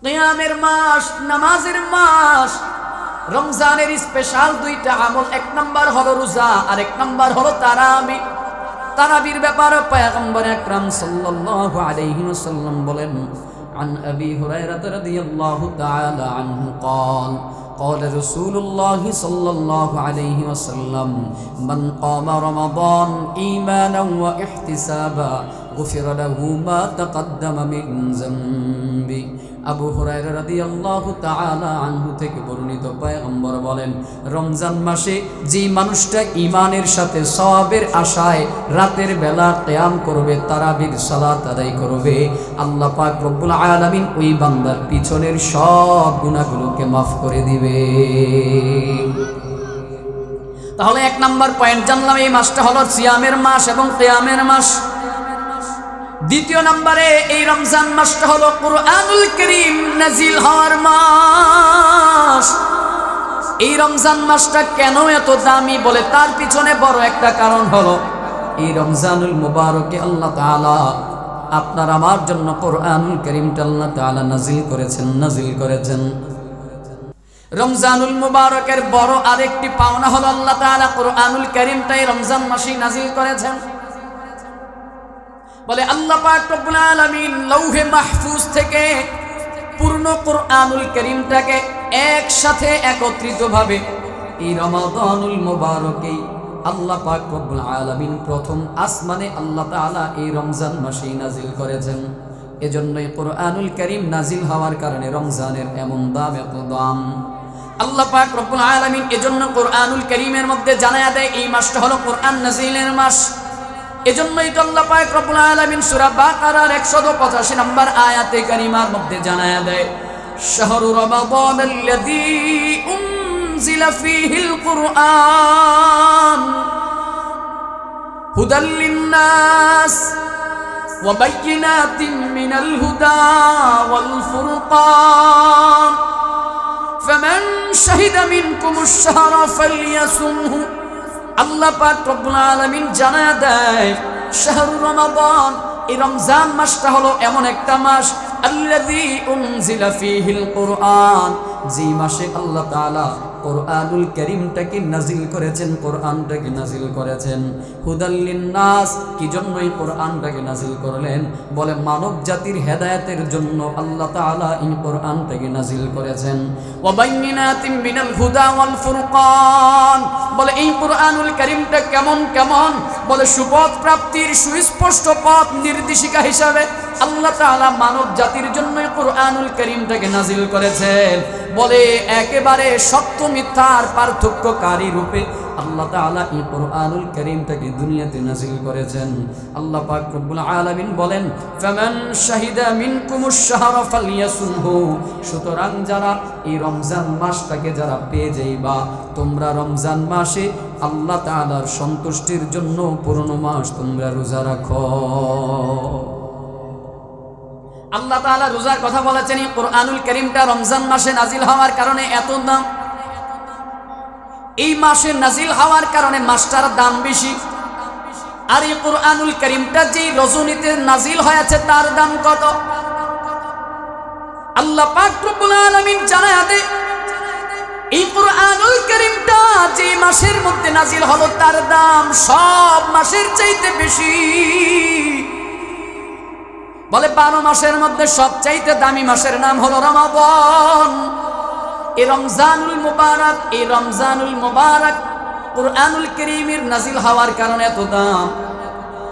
কিয়ামের মাস, নামাজের মাস। রমজানের স্পেশাল দুইটা আমল, এক নাম্বার হলো রোজা আর এক নাম্বার হলো তারাবি। তারাবির ব্যাপারে পয়গম্বর আকরাম সাল্লাল্লাহু আলাইহি ওয়াসাল্লাম বলেন, عن أبي هريرة رضي الله تعالى عنه قال قال رسول الله صلى الله عليه وسلم من قام رمضان إيمانا واحتسابا غفر له ما تقدم من ذنبه। আবু হুরায়রা রাদিয়াল্লাহু তাআলা আনহু থেকে বর্ণিত, পয়গম্বর বলেন, রমজান মাসে যে মানুষটা ঈমানের সাথে সওয়াবের আশায় রাতের বেলা কিয়াম করবে, তারাবির সালাত আদায় করবে, আল্লাহ পাক রব্বুল আলামিন ওই বান্দার পিছনের সব গুনাহগুলোকে মাফ করে দিবে। তাহলে এক নাম্বার পয়েন্ট জানলাম, এই মাসটা হলো সিয়ামের মাস এবং কিয়ামের মাস। দ্বিতীয় নম্বরে এই রমজান মাসটা হলো কুরআনুল কারীম নাজিল হওয়ার মাস। এই রমজান মাসটা কেন এত দামি বলে তার পিছনে বড় একটা কারণ হলো, এই রমজানুল মুবারকে আল্লাহ তাআলা আপনার আমার জন্য কুরআনুল কারীমটা আল্লাহ তাআলা নাজিল করেছেন। রমজানুল মুবারকের বড় আরেকটি পাওনা হলো আল্লাহ তাআলা কুরআনুল কারীমটাই রমজান মাসে নাজিল করেছেন। বলে আল্লাহ পাক রব্বুল আলামিন লৌহে মাহফুজ থেকে পূর্ণ কুরআনুল কারীমটাকে একসাথে একত্রিতভাবে এই রমাদানুল মুবারকেই আল্লাহ পাক রব্বুল আলামিন প্রথম আসমানে আল্লাহ তাআলা এই রমজান মাসে নাজিল করেছেন। এজন্যই কুরআনুল কারীম নাজিল হওয়ার কারণে রমজানের এমন দাম, এত দাম। আল্লাহ পাক রব্বুল আলামিন এজন্য কুরআনুল কারীমের মধ্যে জানায়া দেয় এই মাসটা হলো কুরআন নাজিলের মাস। এজন্যই তো আল্লাহ পাক রব্বুল আলামিন সূরা বাকারার 185 নম্বর আয়াতে কারিমার মধ্যে জানায়া দেয়, শাহরু রমাদানাল্লাযী উনজিলা ফীহিল কুরআন হুদাল লিন্নাস ওয়া বায়িনাতিন মিনাল হুদা ওয়াল ফুরকান ফামান শাহিদা মিনকুমুশ শাহরা ফালইয়াসুমহু। আল্লাহ পাক রব্বুল আলামিন জানায়া দেয়, শাহরু রমাদান, এই রমজান মাসটা হলো এমন একটা মাস, আল্লাযী উনজিলা ফীহিল কুরআন, যে মাসে আল্লাহ তাআলা কুরআনুল কারীমটাকে নাজিল করেছেন, কুরআনটাকে নাজিল করেছেন। হুদাল লিন্নাস, কি জন্য এই কুরআনটাকে নাজিল করলেন? বলে মানব জাতির হেদায়েতের জন্য আল্লাহ তাআলা এই কুরআনটাকে নাজিল করেছেন। ওয়া বাইয়িনাতিন মিনাল হুদা ওয়াল ফুরকান, বলে এই কুরআনুল কারীমটা কেমন? বলে সুপথ প্রাপ্তির সুস্পষ্ট পথ নির্দেশিকা হিসাবে আল্লাহ তাআলা মানব জাতির জন্য কুরআনুল কারীমটাকে নাজিল করেছেন। বলে একেবারে সত্য মিথ্যার পার্থক্যকারী রূপে আল্লাহ তাআলা এই কুরআনুল কারীমটাকে দুনিয়াতে নাজিল করেছেন। আল্লাহ পাক রব্বুল আলামিন বলেন, ফামান শাহিদা মিনকুমুশ শাহরা ফালইয়াসুমহু, সুতরাং যারা এই রমজান মাসটাকে যারা পেয়ে যাইবা, তোমরা রমজান মাসে আল্লাহ তাআলার সন্তুষ্টির জন্য পুরনো মাস তোমরা রোজা রাখো। আল্লাহ তাআলা রোজার কথা বলেছেন, এই কুরআনুল কারীমটা রমজান মাসে নাজিল হওয়ার কারণে এত দাম। এই মাসে নাজিল হওয়ার কারণে মাসটার দাম বেশি। আর এই কুরআনুল কারীমটা যেই রজনীতে নাজিল হয়েছে তার দাম কত? আল্লাহ পাক রব্বুল আলামিন জানায়া দেয়, এই কুরআনুল কারীমটা যে মাসের মধ্যে নাজিল হলো তার দাম সব মাসের চাইতে বেশি। বলে 12 মাসের মধ্যে সবচাইতে দামি মাসের নাম হলো রমাদান। এই রমজানুল মুবারক কুরআনুল কারীমের নাজিল হওয়ার কারণে এত দাম।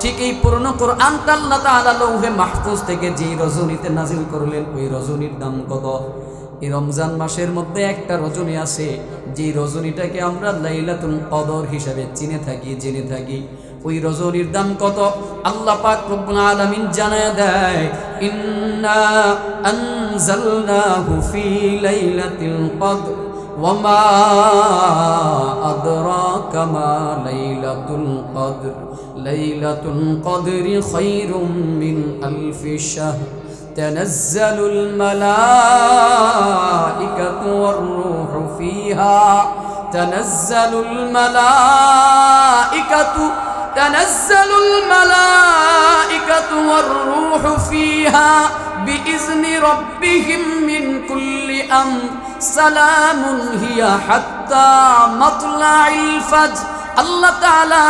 ঠিক এই পুরনো কুরআনটা আল্লাহ তাআলা লৌহে মাহফুজ থেকে যে রজনীতে নাজিল করলেন, ওই রজনীর দাম কত? এই রমজান মাসের মধ্যে একটা রজনী আছে, যে রজনীটাকে আমরা লাইলাতুল কদর হিসেবে জেনে থাকি। ওই রজনীর দাম কত? আল্লাহ পাক রব্বুল আলামিন জানায়া দেয়, ইন্না আনজালনাহু ফি লাইলাতিল কদর ওয়া মা আদরাকা মা লাইলাতুল কদর লাইলাতুল কদরি খায়রুম মিন আলফি শাহর তানাজ্জালুল মালাইকাতু ওয়ার রূহু ফিহা তানাজ্জালুল মালাইকাতু তানাজ্জালুল মালাইকাতু ওয়ার রূহু ফিহা বিইজনি রাব্বিহিম মিন কুল্লি আমর সালামুন হিয়া হাত্তা মাতলাইল ফাজর। আল্লাহ তাআলা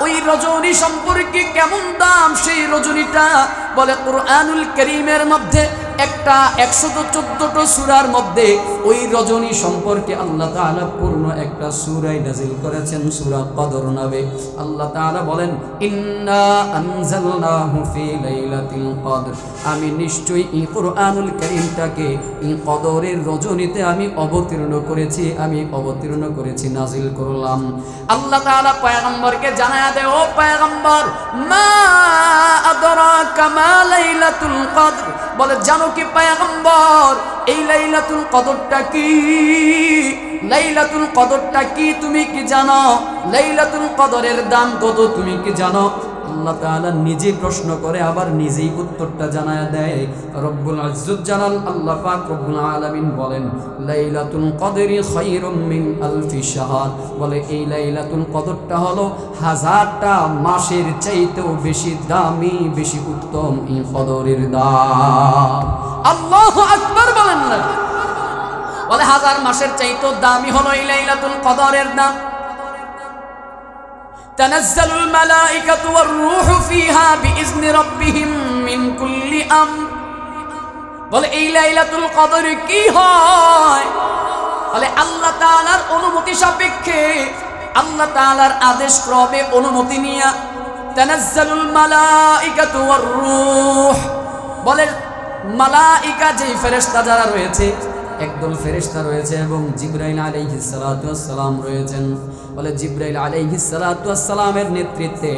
ওই রজনী সম্পর্কে কেমন দাম সেই রজনীটা বলে কুরআনুল কারীমের মধ্যে একটা 114টা সূরার মধ্যে ওই রজনী সম্পর্কে আল্লাহ তাআলা পূর্ণ একটা সূরা নাযিল করেছেন, সূরা কদর নামে। আল্লাহ তাআলা বলেন ইন্না আনজালনাহু ফি লাইলাতিল কদর, আমি নিশ্চয়ই এই কুরআনুল কারীমটাকে এই কদরের রজনীতে আমি অবতীর্ণ করেছি, নাযিল করলাম। আল্লাহ তাআলা পয়গম্বরকে জানায়া দেয়, ও পয়গম্বর, মা আদরাকা মা লাইলাতুল কদর, বলে জানো কি পয়গম্বর এই লাইলাতুল কদরটা কি? লাইলাতুল কদরটা কি তুমি কি জানো? লাইলাতুল কদরের দাম কত তুমি কি জানো? আল্লাহ তাআলা নিজেই প্রশ্ন করে আবার নিজেই উত্তরটা জানায়া দেয়। রব্বুল ইজ্জত জালাল আল্লাহ পাক রব্বুল আলামিন বলেন লাইলাতুল কদরি খায়রুম মিন আলফি শাহর, বলে এই লাইলাতুল কদরটা হলো 1000টা মাসের চাইতেও বেশি দামি, বেশি উত্তম এই কদরের দাম। আল্লাহু আকবার বলেন না, বলে 1000 মাসের চাইতেও দামি হলো এই লাইলাতুল কদরের দাম। তানাজ্জালুল মালাইকাতু ওয়ার রূহু ফিহা বিইজনি রাব্বিহিম মিন কুল্লি আমর, বলে এই লাইলাতুল কদরে কি হয়? বলে আল্লাহ তাআলার অনুমতি সাপেক্ষে, আল্লাহ তাআলার আদেশ ক্রমে অনুমতি নিয়া তানাজ্জালুল মালাইকাতু ওয়ার রূহ, বলে মালাইকা যেই ফেরেশতা যারা রয়েছে, একদল ফেরেশতা রয়েছে এবং জিবরাইল আলাইহিস সালাতু ওয়াস সালাম রয়েছেন। বলে জিবরাইল আলাইহিস সালাতু ওয়াস সালামের নেতৃত্বে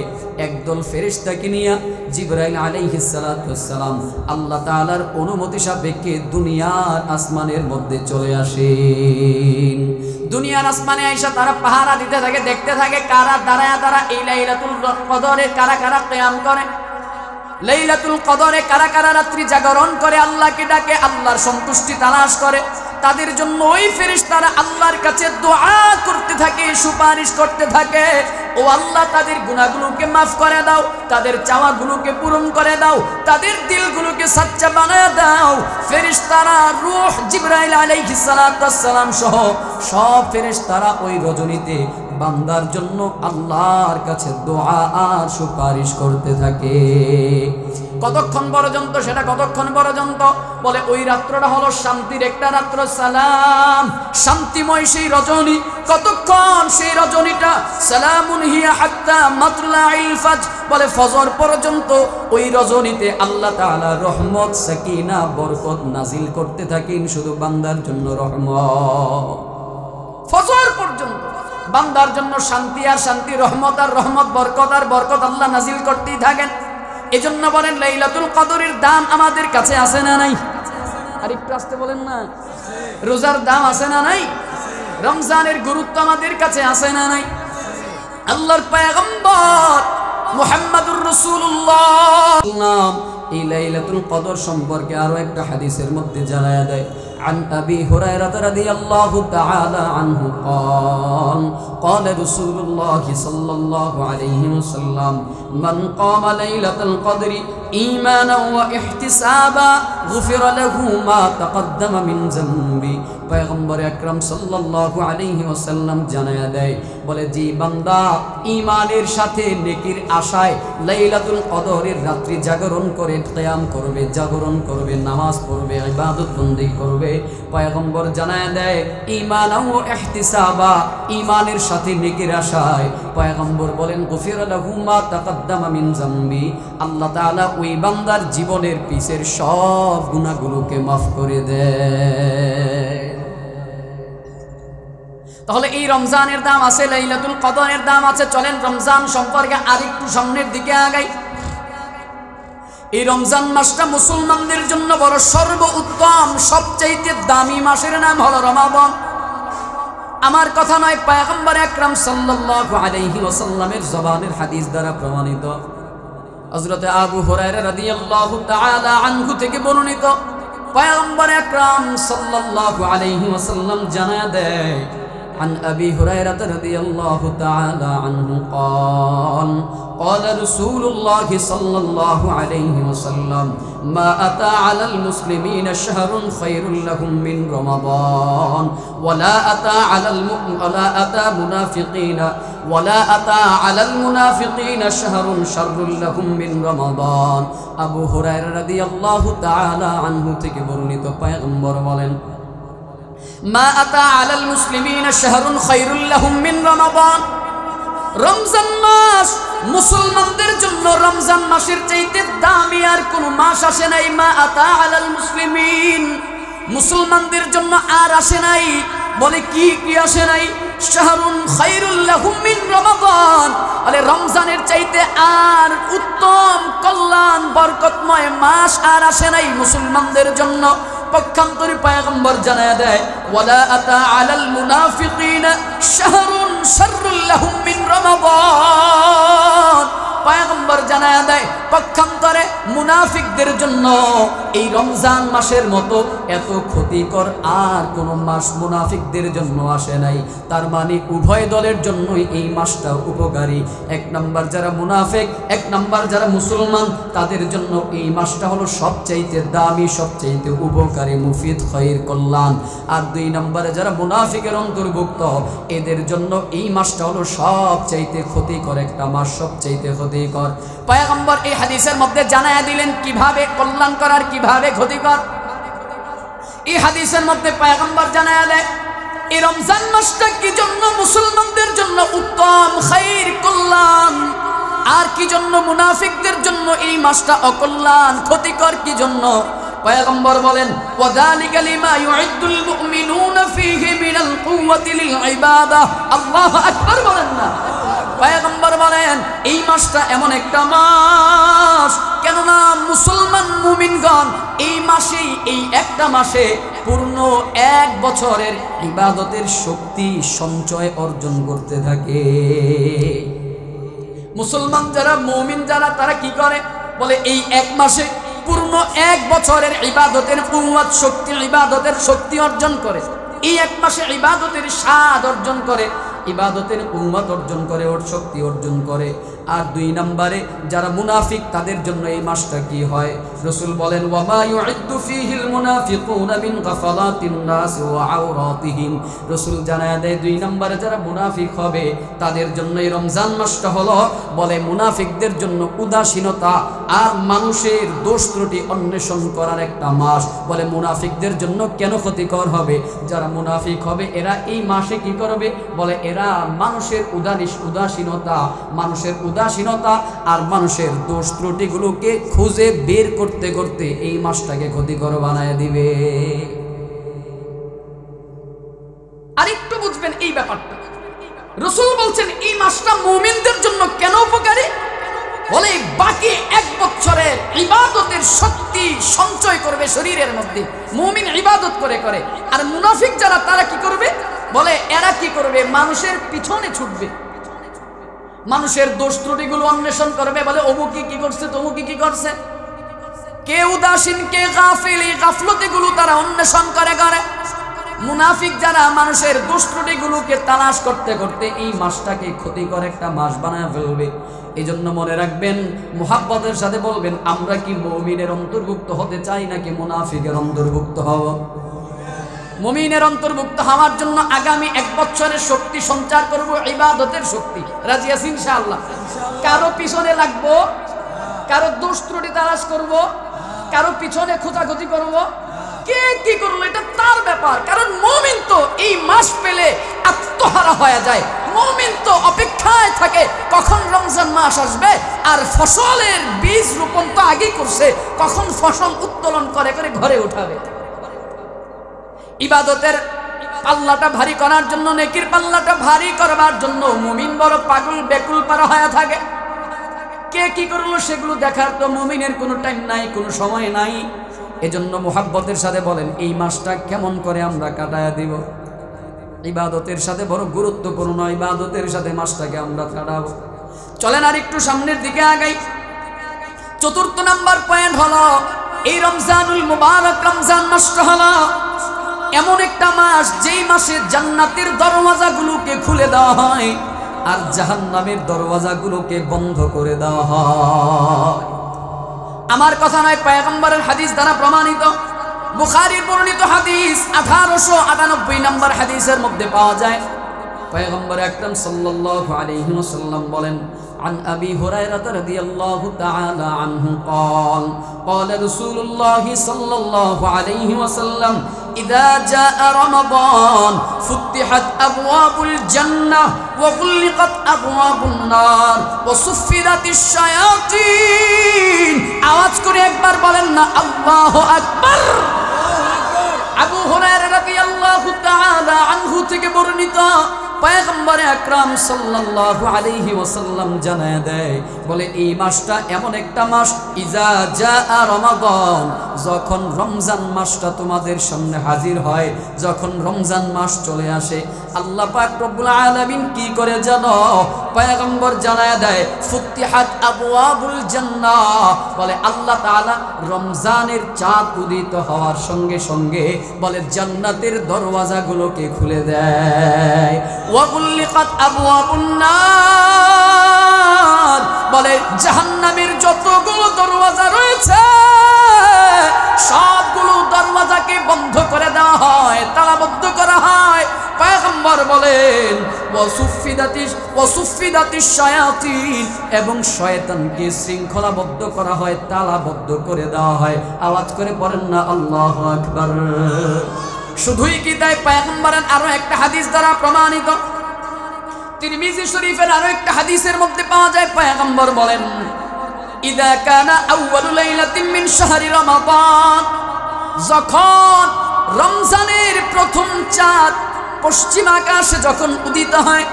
একদল ফেরেশতাকে নিয়ে জিবরাইল আলাইহিস সালাতু ওয়াস সালাম আল্লাহ তাআলার অনুমতি সাপেক্ষে দুনিয়ার আসমানের মধ্যে চলে আসেন। দুনিয়ার আসমানে আয়েশা তারা পাহারা দিতে থাকে, দেখতে থাকে কারা দাঁড়ায়া এই লাইলাতুল কদরে কারা কারা কিয়াম করে, লাইলাতুল কদরে কারা কারা রাত্রি জাগরণ করে, আল্লাহকে ডাকে, আল্লাহর সন্তুষ্টি তালাশ করে। তাদের জন্য ওই ফেরেশতারা আল্লাহর কাছে দোয়া করতে থাকে, সুপারিশ করতে থাকে, ও আল্লাহ তাদের গুনাহগুলোকে মাফ করে দাও, তাদের চাওয়াগুলোকে পূরণ করে দাও, তাদের দিলগুলোকে সাচ্চা বানায় দাও। ফেরেশতারা রূহ জিবরাইল আলাইহিস সালাতু ওয়াস সালাম সহ সব ফেরেশতারা ওই রজনীতে বান্দার জন্য আল্লাহর কাছে দোয়া আর সুপারিশ করতে থাকে। কতক্ষণ পর্যন্ত? সেটা কতক্ষণ পর্যন্ত? বলে ওই রাত্রটা হলো শান্তির একটা রাত্র, সালাম, শান্তিময় সেই রজনী। কতক্ষণ? সেই রজনীটা সালামুন হিয়া হাত্তা মাতলাইল ফাজর, বলে ফজর পর্যন্ত ওই রজনীতে আল্লাহ তাআলা রহমত, সাকিনা, বরকত নাজিল করতে থাকেন শুধু বান্দার জন্য রহমত। ফজর পর্যন্ত বান্দার জন্য শান্তি আর শান্তি, রহমত আর রহমত, বরকত আর বরকত আল্লাহ নাজিল করতেই থাকেন। এজন্য বলেন লাইলাতুল কদরের দাম আমাদের কাছে আছে না নাই? আর একটু আসতে বলেন না। রোজার দাম আছে না নাই? রমজানের গুরুত্ব আমাদের কাছে আছে না নাই? আল্লাহর পয়গম্বর মুহাম্মদুর রাসূলুল্লাহ এই লাইলাতুল কদর সম্পর্কে আরো একটা হাদিসের মধ্যে জানায়া দেয়। عن أبي هريرة رضي الله تعالى عنه قال قال رسول الله صلى الله عليه وسلم من قام ليلة القدر إيمانا واحتسابا غفر له ما تقدم من ذنبه। পয়গম্বর আকরাম সাল্লাল্লাহু আলাইহি ওয়াসাল্লাম জানায়া দেয়, বলে যে বান্দা ঈমানের সাথে নেকির আশায় লাইলাতুল কদরের রাত্রি জাগরণ করে কিয়াম করবে, জাগরণ করবে, নামাজ পড়বে, ইবাদত বন্দেগী করবে, পয়গম্বর জানায়া দেয় ঈমান ও ইহতিসাবা, ঈমানের সাথে নেকির আশায়, পয়গম্বর বলেন গফিরা লাহু মা তাকাদ্দামা মিন যামবি, আল্লাহ তাআলা ওই বান্দার জীবনের পিছের সব গুনাহগুলোকে মাফ করে দেয়। তাহলে এই রমজানের দাম আছে, লাইলাতুল কদরের দাম আছে। চলেন রমজান সম্পর্কে আরেকটু সামনের দিকে আগাই। এই রমজান মাসটা মুসলমানদের জন্য বড় সর্বোত্তম, সবচাইতে দামি মাসের নাম হলো রমাদান। আমার কথা নয়, পয়গম্বর আকরাম সাল্লাল্লাহু আলাইহি ওয়াসাল্লামের জবানের হাদিস দ্বারা প্রমাণিত। হযরত আবু হুরায়রা রাদিয়াল্লাহু তাআলা আনহু থেকে বর্ণিত, পয়গম্বর আকরাম সাল্লাল্লাহু আলাইহি ওয়াসাল্লাম জানায়া দেয়, عن أبي هريرة رضي الله تعالى عنه قال قال رسول الله صلى الله عليه وسلم ما أتى على المسلمين شهر خير لهم من رمضان ولا أتى على المنافقين شهر شر لهم من رمضان আবু হুরায়রা রাদিয়াল্লাহু তাআলা আনহু থেকে বর্ণিত পয়গম্বর বলেন মা আতা আলাল মুসলিমিনা শাহরুন খায়রুল লাহুম মিন রমাদান রমজান মাস মুসলমানদের জন্য রমজান মাসের চাইতে দামি আর কোন মাস আসে নাই মা আতা আলাল মুসলিমিন মুসলমানদের জন্য আর আসে নাই বলে কি কি আসে নাই শাহরুন খায়রুল লাহুম মিন রমাদান আলে রমজানের চাইতে আর উত্তম কল্যাণ বরকতময় মাস আর আসে নাই মুসলমানদের জন্য পক্ষান্তরে পয়গম্বর জানায়া দেয় ওয়ালা আতা আলাল মুনাফিকিনা শাহরুন শাররুল লাহুম মিন রমাদান পয়গম্বর জানায়া দেয় পক্ষান্তরে মুনাফিকদের জন্য এই রমজান মাসের মতো এত ক্ষতিকর আর কোন মাস মুনাফিকদের জন্য আসে নাই তার মানে উভয় দলের জন্যই এই মাসটা উপকারী এক নাম্বার যারা মুনাফিক এক নাম্বার যারা মুসলমান তাদের জন্য এই মাসটা হলো সবচাইতে দামি সবচাইতে উপকারী মুফিদ খায়র কল্যাণ আর দুই নম্বরে যারা মুনাফিকের অন্তর্ভুক্ত এদের জন্য এই মাসটা হলো সবচাইতে ক্ষতিকর একটা মাস সবচাইতে ক্ষতিকর পয়গম্বর এই হাদিসের মধ্যে জানায়া দিলেন কিভাবে কল্যাণ করার কিভাবে ক্ষতিকর এই হাদিসের মধ্যে পয়গম্বর জানায়া দেয় এই রমজান মাসটা কি জন্য মুসলমানদের জন্য উত্তম খায়র কল্যাণ আর কি জন্য মুনাফিকদের জন্য এই মাসটা অকল্যাণ ক্ষতিকর কি জন্য পয়গম্বর বলেন ওয়াযালিকা লিমা ইউইদ্দুল মুমিনুনা ফীহি মিনাল কুওয়াতি লিল ইবাদাহ আল্লাহু আকবার বলেন না পয়গম্বর বলেন এই মাসটা এমন একটা মাস কেননা মুসলমান মুমিনগণ এই মাসেই এই একটা মাসে পূর্ণ এক বছরের ইবাদতের শক্তি সঞ্চয় অর্জন করতে থাকে মুসলমান যারা মুমিন যারা তারা কি করে বলে এই এক মাসে পূর্ণ এক বছরের ইবাদতের কুওয়াত শক্তি ইবাদতের শক্তি অর্জন করে এই এক মাসে ইবাদতের স্বাদ অর্জন করে ইবাদতের কুওয়াত অর্জন করে ওর শক্তি অর্জন করে আর দুই নম্বরে যারা মুনাফিক তাদের জন্য এই মাসটা কি হয় রাসূল বলেন ওয়া মা ইউইদ্দু ফীহিল মুনাফিকুনা মিন গাফলাতিন নাস ওয়া আওরাতিহিম রাসূল জানায় দেয় দুই নম্বরে যারা মুনাফিক হবে তাদের জন্য এই রমজান মাসটা হলো বলে মুনাফিকদের জন্য উদাসীনতা আর মানুষের দোষ ত্রুটি অন্বেষণ করার একটা মাস বলে মুনাফিকদের জন্য কেন ক্ষতিকর হবে যারা মুনাফিক হবে এরা এই মাসে কি করবে বলে এরা মানুষের উদাসীনতা আর মানুষের দোষ ত্রুটিগুলোকে খুঁজে বের করতে করতে এই মাসটাকে ক্ষতিকর বানায় দিবে আরেকটু বুঝবেন এই ব্যাপারটা রাসূল বলছেন এই মাসটা মুমিনদের জন্য কেন উপকারী বলে বাকি এক বছরের ইবাদতের শক্তি সঞ্চয় করবে শরীরের মধ্যে মুমিন ইবাদত করে করে আর মুনাফিক যারা তারা কি করবে বলে এরা কি করবে মানুষের পিছনে ছুটবে মানুষের দোষ ত্রুটিগুলো অন্বেষণ করবে বলে অমুকি কি করছে তমুকি কি করছে কে উদাসীন কে গাফিল এই গাফলতিগুলো তারা অন্বেষণ করে করে মুনাফিক যারা মানুষের দোষ ত্রুটিগুলোকে তালাশ করতে করতে এই মাসটাকে ক্ষতিকর একটা মাস বানায় ফেলবে এজন্য মনে রাখবেন মুহাব্বতের সাথে বলবেন আমরা কি মুমিনের অন্তর্ভুক্ত হতে চাই নাকি মুনাফিকের অন্তর্ভুক্ত হব মুমিনের অন্তর্ভুক্ত হওয়ার জন্য আগামী এক বছরের শক্তি সঞ্চার করব ইবাদতের শক্তি রাজি আছি ইনশাআল্লাহ কারো পিছনে লাগবো কারো দোষ ত্রুটি তালাশ করব কারো পিছনে খোঁজাখুঁজি করব কে কি করলো এটা তার ব্যাপার কারণ মুমিন তো এই মাস পেলে আত্মহারা হয়ে যায় মুমিন তো অপেক্ষায় থাকে কখন রমজান মাস আসবে আর ফসলের বীজ রোপণ তো আগেই করছে কখন ফসল উত্তোলন করে করে ঘরে উঠাবে ইবাদতের পাল্লাটা ভারী করার জন্য নেকির পাল্লাটা ভারী করবার জন্য মুমিন বড় পাগল বেকুল পারা হয়ে থাকে কে কি করলো সেগুলো দেখার তো মুমিনের কোনো টাইম নাই কোনো সময় নাই এজন্য মুহাব্বতের সাথে বলেন এই মাসটা কেমন করে আমরা কাটায়া দিব ইবাদতের সাথে বড় গুরুত্বপূর্ণ ইবাদতের সাথে মাসটাকে আমরা কাটাবো চলেন আর একটু সামনের দিকে আগাই চতুর্থ নাম্বার পয়েন্ট হলো এই রমজানুল মুবারক রমজান মাসটা হলো এমন একটা মাস যেই মাসে জান্নাতের দরওয়াজাগুলোকে খুলে দেওয়া হয় আর জাহান্নামের দরওয়াজাগুলোকে বন্ধ করে দেওয়া হয়। আমার কথা নয়, পয়গম্বরের হাদিস দ্বারা প্রমাণিত। বুখারীর বর্ণিত হাদিস 1898 নম্বর হাদিসের মধ্যে পাওয়া যায়। পয়গম্বর আকরাম সাল্লাল্লাহু আলাইহি ওয়াসাল্লাম বলেন, عن أبي هريرة رضي الله تعالى عنه قال قال رسول الله صلى الله عليه وسلم إذا جاء رمضان فتحت أبواب الجنة وغلقت أبواب النار وصفدت الشياطين আওয়াজ করে একবার বলেন না আল্লাহু আকবার। আবু হুরায়রা রাদিয়াল্লাহু তাআলা আনহু থেকে বর্ণিত, পয়গম্বর আকরাম সাল্লাল্লাহু আলাইহি ওয়াসাল্লাম জানায় দেয়, বলে এই মাসটা এমন একটা মাস, ইজা জাআ রমাদান, যখন রমজান মাসটা তোমাদের সামনে হাজির হয়, যখন রমজান মাস চলে আসে, আল্লাহ পাক রব্বুল আলামিন কি করে জানো? পয়গম্বর জানায় দেয়, ফুতিহাত আবওয়াবুল জান্নাহ, বলে আল্লাহ তাআলা রমজানের চাঁদ উদিত হওয়ার সঙ্গে সঙ্গে বলে জান্নাতের দরওয়াজাগুলোকে খুলে দেয়। ওয়াগুল্লিকাত আবওয়াবুন নার, বলে জাহান্নামের যতগুলো দরওয়াজা রয়েছে সবগুলো দরওয়াজাকে বন্ধ করে দেওয়া হয়, তালাবদ্ধ করা হয়। পয়গম্বর বলেন ওয়াসুফিদাতিশ শায়াতিন, এবং শয়তানকে শৃঙ্খলাবদ্ধ করা হয়, তালাবদ্ধ করে দেওয়া হয়। আওয়াজ করে পড়েন না আল্লাহু আকবার। শুধুই কি তাই? পয়গম্বরের আরো একটা হাদিস দ্বারা প্রমাণিত। তিরমিজি শরীফের আরো একটা হাদিসের মধ্যে পাওয়া যায়, পয়গম্বর বলেন, ইদা কানা আউয়ালু লাইলাতিন মিন শাহরি রমাদান, যখন রমজানের প্রথম চাঁদ পশ্চিম আকাশে যখন উদিত হয়,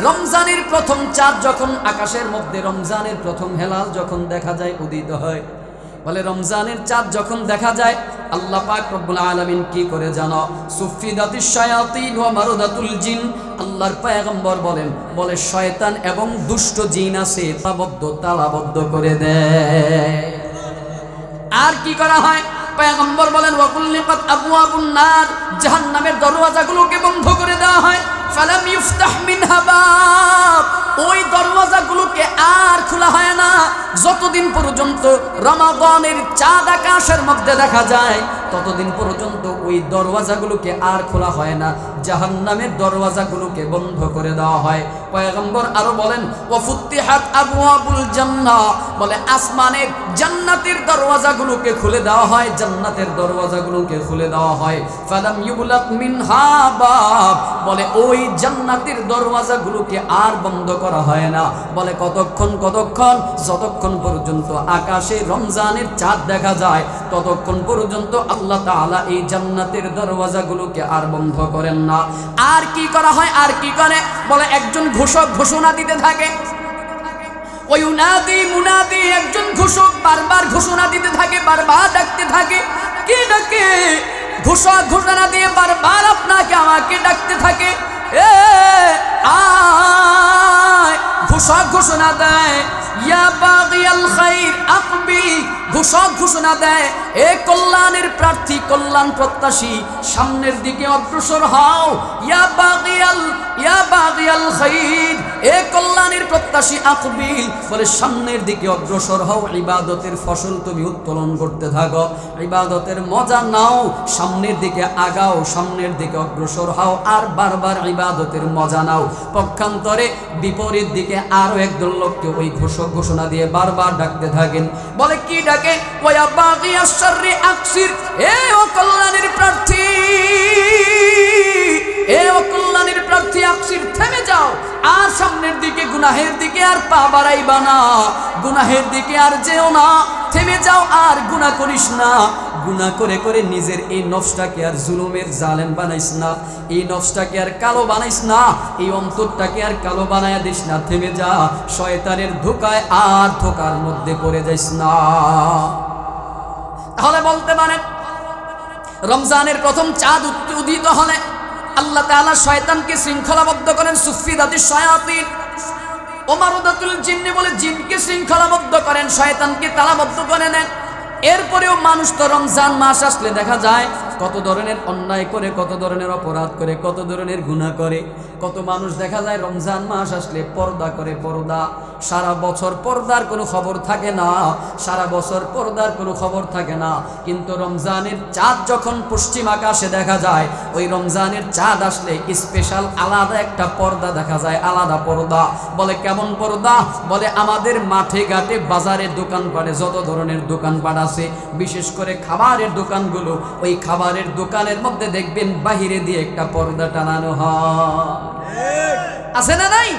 রমজানের প্রথম চাঁদ যখন আকাশের মধ্যে, রমজানের প্রথম হেলাল যখন দেখা যায়, উদিত হয়, বলে রমজানের চাঁদ যখন দেখা যায়, আল্লাহ পাক রব্বুল আলামিন কি করে জানো? সুফিদাতিশ শায়াতিন ওয়া মারদাতুল জিন, আল্লাহর পয়গম্বর বলেন, বলে শয়তান এবং দুষ্ট জিন আছে তালাবদ্ধ করে দেয়। আর কি করা হয়? পয়গম্বর বলেন, ওয়াগুল্লিকাত আবওয়াবুন নার, জাহান্নামের দরওয়াজাগুলোকে বন্ধ করে দেওয়া হয়। ফালাম ইফতাহ মিনহা বাব, ওই দরওয়াজাগুলোকে আর খোলা হয় না যতদিন পর্যন্ত রমাদানের চাঁদ আকাশের মধ্যে দেখা যায়, ততদিন পর্যন্ত ওই দরওয়াজাগুলোকে আর খোলা হয় না, জাহান্নামের দরওয়াজাগুলোকে বন্ধ করে দেওয়া হয়। পয়গম্বর আরো বলেন, ওয়াফুতিহাত আবওয়াবুল জান্নাহ, বলে আসমানের জান্নাতের দরওয়াজাগুলোকে খুলে দেওয়া হয়, জান্নাতের দরওয়াজাগুলোকে খুলে দেওয়া হয়। ফালাম ইউগলাক মিনহা বাব, বলে ওই জান্নাতের দরওয়াজাগুলোকে আর বন্ধ করা হয় না। বলে কতক্ষণ? যতক্ষণ পর্যন্ত আকাশে রমজানের চাঁদ দেখা যায়, ততক্ষণ পর্যন্ত আল্লাহ তাআলা এই জান্নাতের দরওয়াজাগুলোকে আর বন্ধ করেন না। আর কি করা হয়? আর কি করে? বলে একজন ঘোষক ঘোষণা দিতে থাকে, ওই উনাদি মুনাদি, একজন ঘোষক বারবার ঘোষণা দিতে থাকে, বারবার ডাকতে থাকে। কি ডাকে? ঘোষক ঘোষণা দিয়ে বারবার আপনাকে আমাকে ডাকতে থাকে, এ আয়। ঘোষক ঘোষণা দেয়, ইয়া বাগিয়াল খাইর আকবিল, ঘোষক ঘোষণা দেয়, এ কল্যাণের প্রার্থী, কল্যাণ প্রত্যাশী, সামনের দিকে অগ্রসর হও। ইয়া বাগিয়াল খাইর, এ কল্যাণের প্রত্যাশী আকবিল, বলে সামনের দিকে অগ্রসর হও, ইবাদতের ফসল তুমি উত্তোলন করতে থাকো, ইবাদতের মজা নাও, সামনের দিকে আগাও, সামনের দিকে অগ্রসর হও, আর বারবার ইবাদতের মজা নাও। পক্ষান্তরে বিপরীত দিকে আরো একদল লোককে ওই ঘোষক ঘোষণা দিয়ে বারবার ডাকতে থাকেন। বলে কি ডাকে? ওয়া বাগিয়াশ শাররি আকসির, এ অকল্যাণের প্রার্থী, এ অকল্যাণের প্রার্থী, আকসির, থেমে যাও, আর সামনের দিকে গুনাহের দিকে আর পা বাড়াইবা না, গুনাহের দিকে আর যেও না, থেমে যাও, আর গুনাহ করিস না। গুনাহ করে করে নিজের এই নফসটাকে আর জুলুমের জালেম বানাইস না, এই নফসটাকে আর কালো বানাইস না, এই অন্তরটাকে আর কালো বানায়া দিস না, থেমে যা, শয়তানের ধোকায় আর ধোকার মধ্যে পড়ে যাইস না। তাহলে বলতে পারেন, রমজানের প্রথম চাঁদ উদিত হলে আল্লাহ তাআলা শয়তানকে শৃঙ্খলাবদ্ধ করেন, সুফিদাতিশ শায়াতিন ওয়া মারদাতুল জিন্নি, বলে জিনকে শৃঙ্খলাবদ্ধ করেন, শয়তানকে তালাবদ্ধ করে নেন। এরপরেও মানুষ তো রমজান মাস আসলে দেখা যায় কত ধরনের অন্যায় করে, কত ধরনের অপরাধ করে, কত ধরনের গুনাহ করে। কত মানুষ দেখা যায় রমজান মাস আসলে পর্দা করে, পর্দা। সারা বছর পর্দার কোনো খবর থাকে না, সারা বছর পর্দার কোনো খবর থাকে না, কিন্তু রমজানের চাঁদ যখন পশ্চিম আকাশে দেখা যায়, ওই রমজানের চাঁদ আসলে স্পেশাল আলাদা একটা পর্দা দেখা যায়, আলাদা পর্দা। বলে কেমন পর্দা? বলে আমাদের মাঠে ঘাটে বাজারের দোকানপাটে যত ধরনের দোকানপাট আছে, বিশেষ করে খাবারের দোকানগুলো, ওই খাবারের দোকানের মধ্যে দেখবেন বাহিরে দিয়ে একটা পর্দা টানানো হয়, আছে না নাই?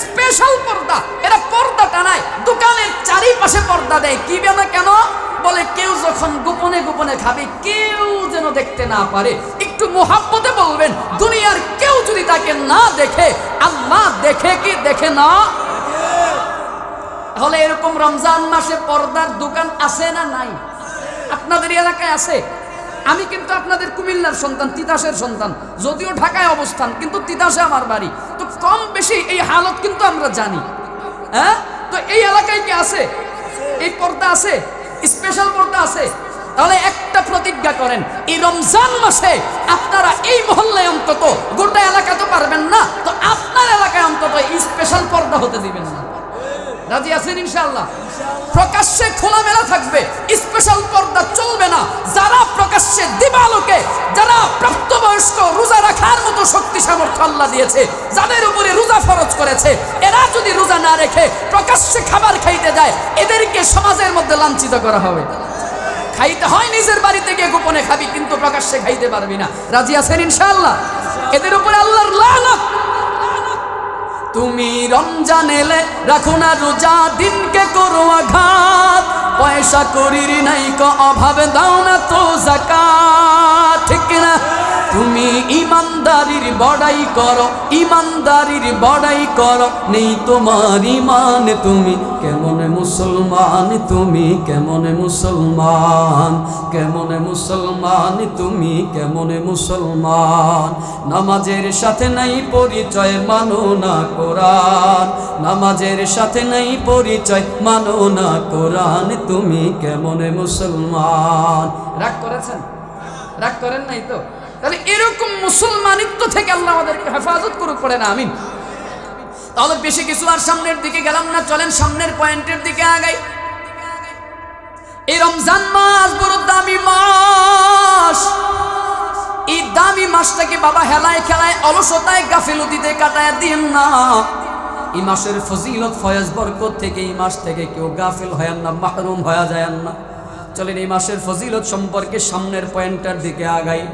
স্পেশাল পর্দা, এরা পর্দা টানায়, দোকানের চারিপাশে পর্দা দেয়। কি বেনা কেন? বলে কেউ যখন গোপনে গোপনে খাবে, কেউ যেন দেখতে না পারে, একটু মোহাব্বতে বলবেন, দুনিয়ার কেউ যদি তাকে না দেখে, আল্লাহ দেখে কি দেখে না? তাহলে এরকম রমজান মাসে পর্দার দোকান আছে না নাই? আপনাদের এলাকায় আছে? আমি কিন্তু আপনাদের কুমিল্লার সন্তান, তিতাসের সন্তান, যদিও ঢাকায় অবস্থান, কিন্তু তিতাসে আমার বাড়ি। তো কম বেশি এই হালত কিন্তু আমরা জানি। হ্যাঁ, তো এই এলাকায় কি আছে এই পর্দা? আছে, স্পেশাল পর্দা আছে। তাহলে একটা প্রতিজ্ঞা করেন, এই রমজান মাসে আপনারা এই মহল্লায় অন্তত, গোটা এলাকা তো পারবেন না, তো আপনার এলাকায় অন্তত স্পেশাল পর্দা হতে দিবেন না। রাজি আছেন ইনশাআল্লাহ? প্রকাশ্যে খোলামেলা থাকবে, স্পেশাল পর্দা চলবে না। যারা প্রকাশ্যে দিবালোকে, যারা প্রাপ্তবয়স্ক, রোজা রাখার মতো শক্তি সামর্থ্য আল্লাহ দিয়েছে, যাদের উপরে রোজা ফরজ করেছে, এরা যদি রোজা না রেখে প্রকাশ্যে খাবার খাইতে যায়, এদেরকে সমাজের মধ্যে লাঞ্ছিত করা হবে। খাইতে হয় নিজের বাড়িতে গিয়ে গোপনে খাবি, কিন্তু প্রকাশ্যে খাইতে পারবি না। রাজি আছেন ইনশাআল্লাহ? এদের উপরে আল্লাহর লানত। তুমি রমজান এলে রাখো না রোজা, দিনকে করো আঘাত, পয়সা করির নাই কো অভাবে, দাও না তো যাকাত, ঠিক না? তুমি ইমানদারির বড়াই করো, ইমানদারির বড়াই করো, নেই তোমার ইমান, তুমি কেমন মুসলমান, তুমি কেমন মুসলমান, কেমন মুসলমান, তুমি কেমন মুসলমান। নামাজের সাথে নাই পরিচয়, মানো না কোরআন, নামাজের সাথে নাই পরিচয়, মানো না কোরআন, তুমি কেমন মুসলমান। রাগ করেছেন? রাগ করেন নাই তো? তাহলে এরকম মুসলমানিত্ব থেকে আল্লাহ আমাদেরকে হেফাজত করুক, পড়ে না আমিন। তাহলে বেশি কিছু আর সামনের দিকে গেলাম না, চলেন সামনের পয়েন্টের দিকে আগাই। এই রমজান মাস বড় দামি মাস। এই দামি মাসটাকে বাবা হেলায় খেলায়, অলসতায়, গাফিলতিতে কাটায় দিন না। এই মাসের ফজিলত, ফয়েজ, বরকত থেকে, এই মাস থেকে কেউ গাফিল হয় না, মাহরুম হয়ে যায় না। চলেন এই মাসের ফজিলত সম্পর্কে সামনের পয়েন্টটার দিকে আগাই।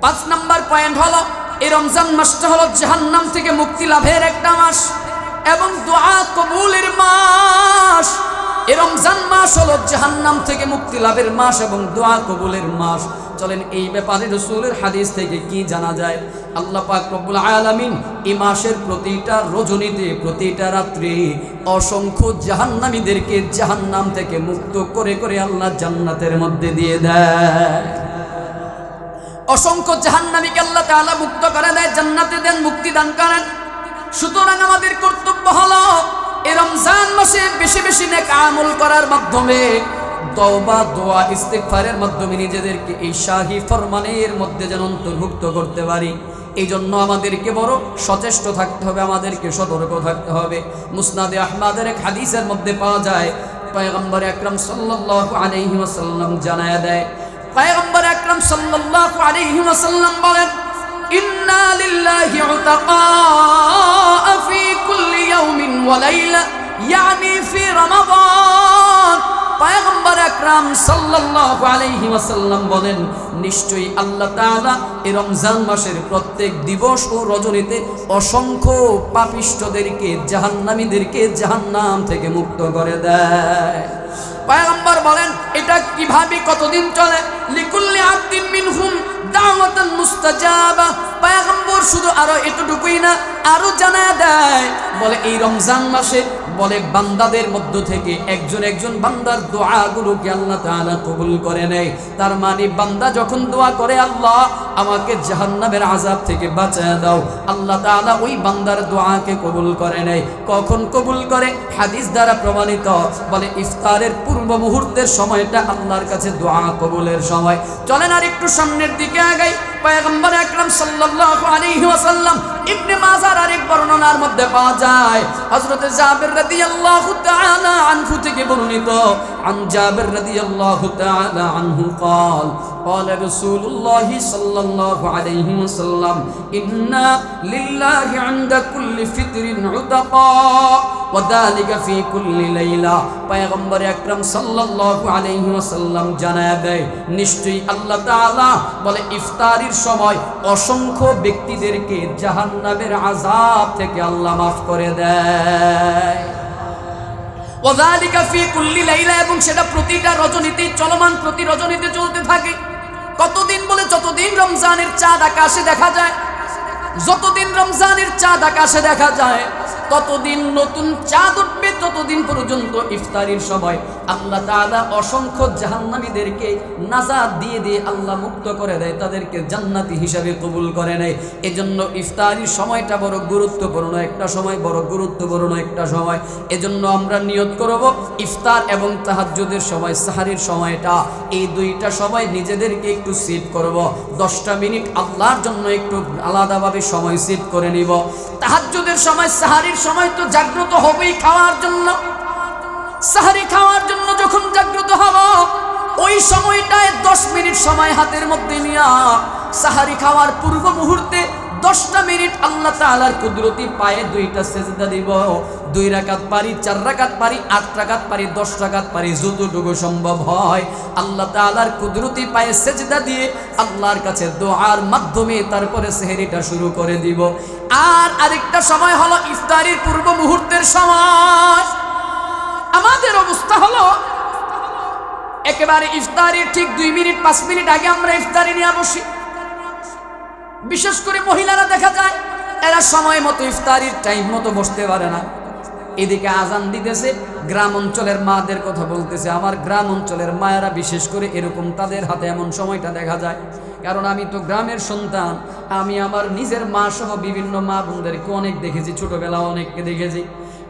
5 নম্বর পয়েন্ট হলো, এই রমজান মাসটা হলো জাহান্নাম থেকে মুক্তি লাভের একটা মাস এবং দোয়া কবুলের মাস। এই রমজান মাস হলো জাহান্নাম থেকে মুক্তি লাভের মাস এবং দোয়া কবুলের মাস। চলেন এই ব্যাপারে রাসূলের হাদিস থেকে কি জানা যায়। আল্লাহ পাক রব্বুল আলামিন এই মাসের প্রতিটা রজনীতে, প্রতিটা রাত্রি অসংখ্য জাহান্নামীদেরকে জাহান্নাম থেকে মুক্ত করে করে আল্লাহ জান্নাতের মধ্যে দিয়ে দেয়। অসংখ্য জাহান্নামীকে আল্লাহ তাআলা মুক্ত করে দেয়, জান্নাতে দেন, মুক্তি দান করেন। সুতরাং আমাদের কর্তব্য হলো এই রমজান মাসে বেশি বেশি নেক আমল করার মাধ্যমে, তওবা, দোয়া, ইস্তিগফারের মাধ্যমে নিজেদেরকে এই শাহী ফরমানের মধ্যে যেন অন্তর্ভুক্ত করতে পারি। এই জন্য আমাদেরকে বড় সচেষ্ট থাকতে হবে, আমাদেরকে সতর্ক থাকতে হবে। মুসনাদে আহমদের এক হাদিসের মধ্যে পাওয়া যায়, পয়গম্বর আকরাম সাল্লাল্লাহু আলাইহি ওয়াসাল্লাম জানায়া দেয়, পয়গম্বর আকরাম সাল্লাল্লাহু আলাইহি ওয়াসাল্লাম বলেন, ইন্না লিল্লাহি উতাকা ফি কুল্লি ইয়াউমিন ওয়া লাইলা, ইয়ানি ফি রমাদান। পয়গম্বর আকরাম সাল্লাল্লাহু আলাইহি ওয়াসাল্লাম বলেন, নিশ্চয়ই আল্লাহ তাআলা এই রমজান মাসের প্রত্যেক দিবস ও রজনীতে অসংখ্য পাপিষ্ঠদেরকে, জাহান্নামীদেরকে জাহান্নাম থেকে মুক্ত করে দেয়। পয়গম্বর বলেন, এটা কিভাবে, কতদিন চলে? লিকুল্লি আবদিন মিনহুম দাওয়াতান মুস্তাজাবা। পয়গম্বর শুধু আরো এতটুকুই না, আরো জানায় দেয়, বলে এই রমজান মাসে বলে বান্দাদের মধ্য থেকে একজন একজন বান্দার দোয়াগুলোকে আল্লাহ তাআলা কবুল করে নেয়। তার মানে বান্দা যখন দোয়া করে আল্লাহ আমাকে জাহান্নামের আযাব থেকে বাঁচায় দাও, আল্লাহ তাআলা ওই বান্দার দোয়াকে কবুল করে নেয়। কখন কবুল করে? হাদিস দ্বারা প্রমাণিত। বলে ইফতারের পূর্ব মুহূর্তের সময়টা আল্লাহর কাছে দোয়া কবুলের সময়। চলেন আর একটু সামনের দিকে আগাই। পয়গম্বর আকরাম সাল্লাল্লাহু আলাইহি ওয়াসাল্লাম ইবনে মাজার আরেক বর্ণনার মধ্যে পাওয়া যায় হযরত জাবের রাদিয়াল্লাহু তাআলা আনহু থেকে বর্ণিত। আন জাবের রাদিয়াল্লাহু তাআলা আনহু قال قال رسول الله صلى الله عليه وسلم إن لله عند كل فطر عتقاء وذلك في كل ليلة। পয়গম্বর আকরাম সাল্লাল্লাহু আলাইহি ওয়াসাল্লাম জানায় দেয় নিশ্চয়ই আল্লাহ তাআলা বলে ইফতারির সময় অসংখ্য ব্যক্তিদেরকে জাহান্নামের আযাব থেকে আল্লাহ মাফ করে দেয়। ওয়াযালিকা ফি কুল্লি লাইলা, এবং সেটা প্রতিটা রজনীতে চলমান, প্রতি রজনীতে চলতে থাকে। কতদিন? বলে যতদিন রমজানের চাঁদ আকাশে দেখা যায়, যতদিন রমজানের চাঁদ আকাশে দেখা যায় ততদিন নতুন চাঁদ উঠবে, ততদিন পর্যন্ত ইফতারির সময় আল্লাহ তাআলা অসংখ্য জাহান্নামীদেরকে নাজাত দিয়ে দিয়ে আল্লাহ মুক্ত করে দেয়, তাদেরকে জান্নাতি হিসাবে কবুল করে নেয়। এজন্য ইফতারির সময়টা বড় গুরুত্বপূর্ণ একটা সময়, বড় গুরুত্বপূর্ণ একটা সময়। এজন্য আমরা নিয়ত করব ইফতার এবং তাহাজ্জুদের সময়, সাহারির সময়টা, এই দুইটা সময় নিজেদেরকে একটু সেট করব। 10টা মিনিট আল্লাহর জন্য একটু আলাদাভাবে সময় সেট করে নিব। তাহাজ্জুদের সময়, সাহারির সময় তো জাগ্রত হবেই খাওয়ার জন্য। সাহারি খাওয়ার জন্য যখন জাগ্রত হব ওই সময়টায় 10 মিনিট সময় হাতের মধ্যে নিয়া সাহারি খাওয়ার পূর্ব মুহূর্তে 10টা মিনিট আল্লাহ তাআলার কুদরতি পায়ে 2টা সেজদা দিব। 2 রাকাত পারি, 4 রাকাত পারি, 8 রাকাত পারি, 10 রাকাত পারি, যতটুকু সম্ভব হয় আল্লাহ তাআলার কুদরতি পায়ে সেজদা দিয়ে আল্লাহর কাছে দোয়ার মাধ্যমে তারপরে সেহরিটা শুরু করে দিব। আর আরেকটা সময় হলো ইফতারির পূর্ব মুহূর্তের সময়। আমাদের অবস্থা হলো একেবারে ইফতারির ঠিক 2 মিনিট 5 মিনিট আগে আমরা ইফতারি নিয়ে বসি। বিশেষ করে মহিলারা দেখা যায় এরা সময় মতো ইফতারির টাইম মতো বসতে পারে না। এদিকে আজান দিতেছে, গ্রাম অঞ্চলের মাদের কথা বলতেছে। আমার গ্রাম অঞ্চলের মায়েরা বিশেষ করে এরকম, তাদের হাতে এমন সময়টা দেখা যায়। কারণ আমি তো গ্রামের সন্তান, আমি আমার নিজের মা সহ বিভিন্ন মা বোনদেরকে অনেক দেখেছি, ছোটবেলা অনেককে দেখেছি।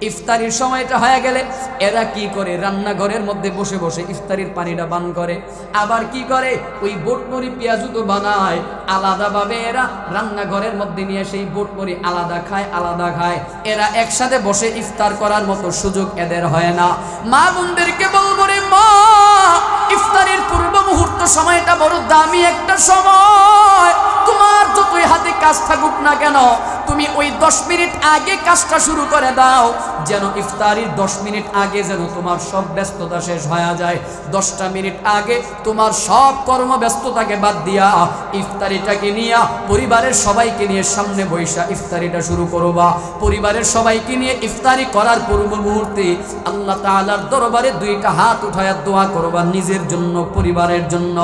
ইফতারির সময়টা হয়ে গেলে এরা কি করে, রান্নাঘরের মধ্যে বসে বসে ইফতারির পানিটা পান করে। আবার কি করে, ওই বোটমরি পেঁয়াজু তো বানায় আলাদাভাবে, এরা রান্নাঘরের মধ্যে নিয়ে সেই বোটমরি আলাদা খায়, আলাদা খায়। এরা একসাথে বসে ইফতার করার মতো সুযোগ এদের হয় না। মা বোনদেরকে বলবো, রে মা, ইফতারের পূর্ব মুহূর্ত সময়টা বড় দামি একটা সময়। তোমার যতই হাতে কাজ থাকুক না কেন, তুমি ওই 10 মিনিট আগে কাজটা শুরু করে দাও, যেন ইফতারির 10 মিনিট আগে যেন তোমার সব ব্যস্ততা শেষ হয়ে যায়। 10টা মিনিট আগে তোমার সব কর্মব্যস্ততাকে বাদ দিয়া ইফতারিটাকে নিয়ে পরিবারের সবাইকে নিয়ে সামনে বৈশা ইফতারিটা শুরু করবা। পরিবারের সবাইকে নিয়ে ইফতারি করার পূর্ব মুহূর্তে আল্লাহ তাআলার দরবারে 2টা হাত উঠায়া দোয়া করবা, নিজের জন্য, পরিবারের জন্য,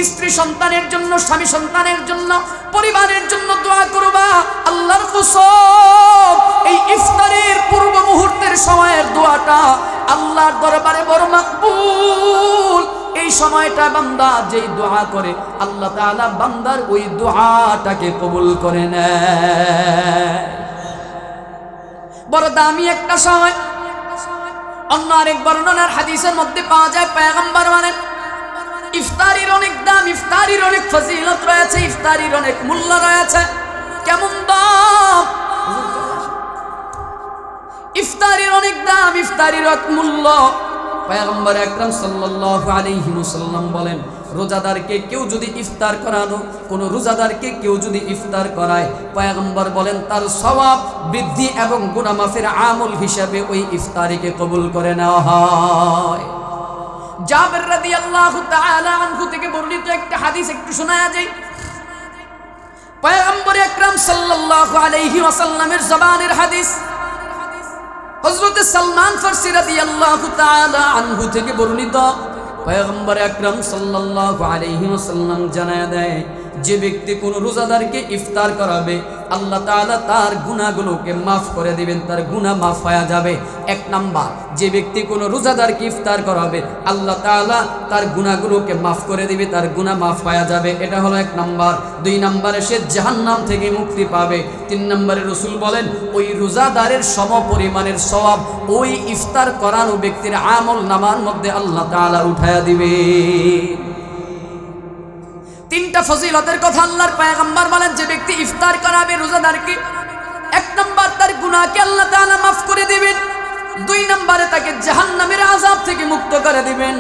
স্ত্রী সন্তানের জন্য, স্বামী সন্তানের জন্য, পরিবারের জন্য দোয়া করবা। আল্লাহর কসম, এই ইফতারের পূর্ব মুহূর্তের সময়ের দোয়াটা আল্লাহর দরবারে বড় মাকবুল। এই সময়টা বান্দা যেই দোয়া করে আল্লাহ তাআলা বান্দার ওই দোয়াটাকে কবুল করে নেয়। বড় দামি একটা সময়। অন্য আরেক বর্ণনার হাদিসের মধ্যে পাওয়া যায়, পয়গম্বর বলেন ইফতারির অনেক দাম, ইফতারির অনেক ফজিলত রয়েছে, ইফতারির অনেক মূল্য রয়েছে। কেমন দাম? ইফতারির অনেক দাম, ইফতারির অনেক মূল্য। পয়গম্বর আকরাম সাল্লাল্লাহু আলাইহি ওয়াসাল্লাম বলেন, রোজাদারকে কেউ যদি ইফতার করানো, কোন রোজাদারকে কেউ যদি ইফতার করায়, পয়গম্বর বলেন তার সওয়াব বৃদ্ধি এবং গুনাহ মাফের আমল হিসাবে ওই ইফতারিকে কবুল করে নেওয়া হয়। জাবের রাদিয়াল্লাহু তাআলা আনহু থেকে বর্ণিত একটা হাদিস একটু শোনায়া যায়। পয়গম্বর আকরাম সাল্লাল্লাহু আলাইহি ওয়াসাল্লামের জবানের হাদিস। হযরত সালমান ফারসি রাদিয়াল্লাহু তাআলা আনহু থেকে বর্ণিত। পয়গম্বর আকরাম সাল্লাল্লাহু আলাইহি ওয়াসাল্লাম জানায়া দেয়, যে ব্যক্তি কোনো রোজাদারকে ইফতার করাবে আল্লাহ তাআলা তার গুনাহগুলোকে মাফ করে দিবেন, তার গুনাহ মাফ হয়ে যাবে। এক নাম্বার, যে ব্যক্তি কোনো রোজাদারকে ইফতার করাবে আল্লাহ তাআলা তার গুনাহগুলোকে মাফ করে দিবে, তার গুনাহ মাফ হয়ে যাবে। এটা হলো এক নাম্বার। দুই নাম্বারে সে জাহান্নাম থেকে মুক্তি পাবে। তিন নাম্বারে রাসূল বলেন ওই রোজাদারের সমপরিমাণের সওয়াব ওই ইফতার করানো ব্যক্তির আমল নামার মধ্যে আল্লাহ তাআলা উঠায়া দিবে। তিনটা ফজিলতের কথা আল্লাহর পয়গম্বর বলেন, যে ব্যক্তি ইফতার করাবে রোজাদারকে, এক নাম্বার তার গুনাহকে আল্লাহ তাআলা মাফ করে দিবেন, দুই নম্বরে তাকে জাহান্নামের আযাব থেকে মুক্ত করে দিবেন,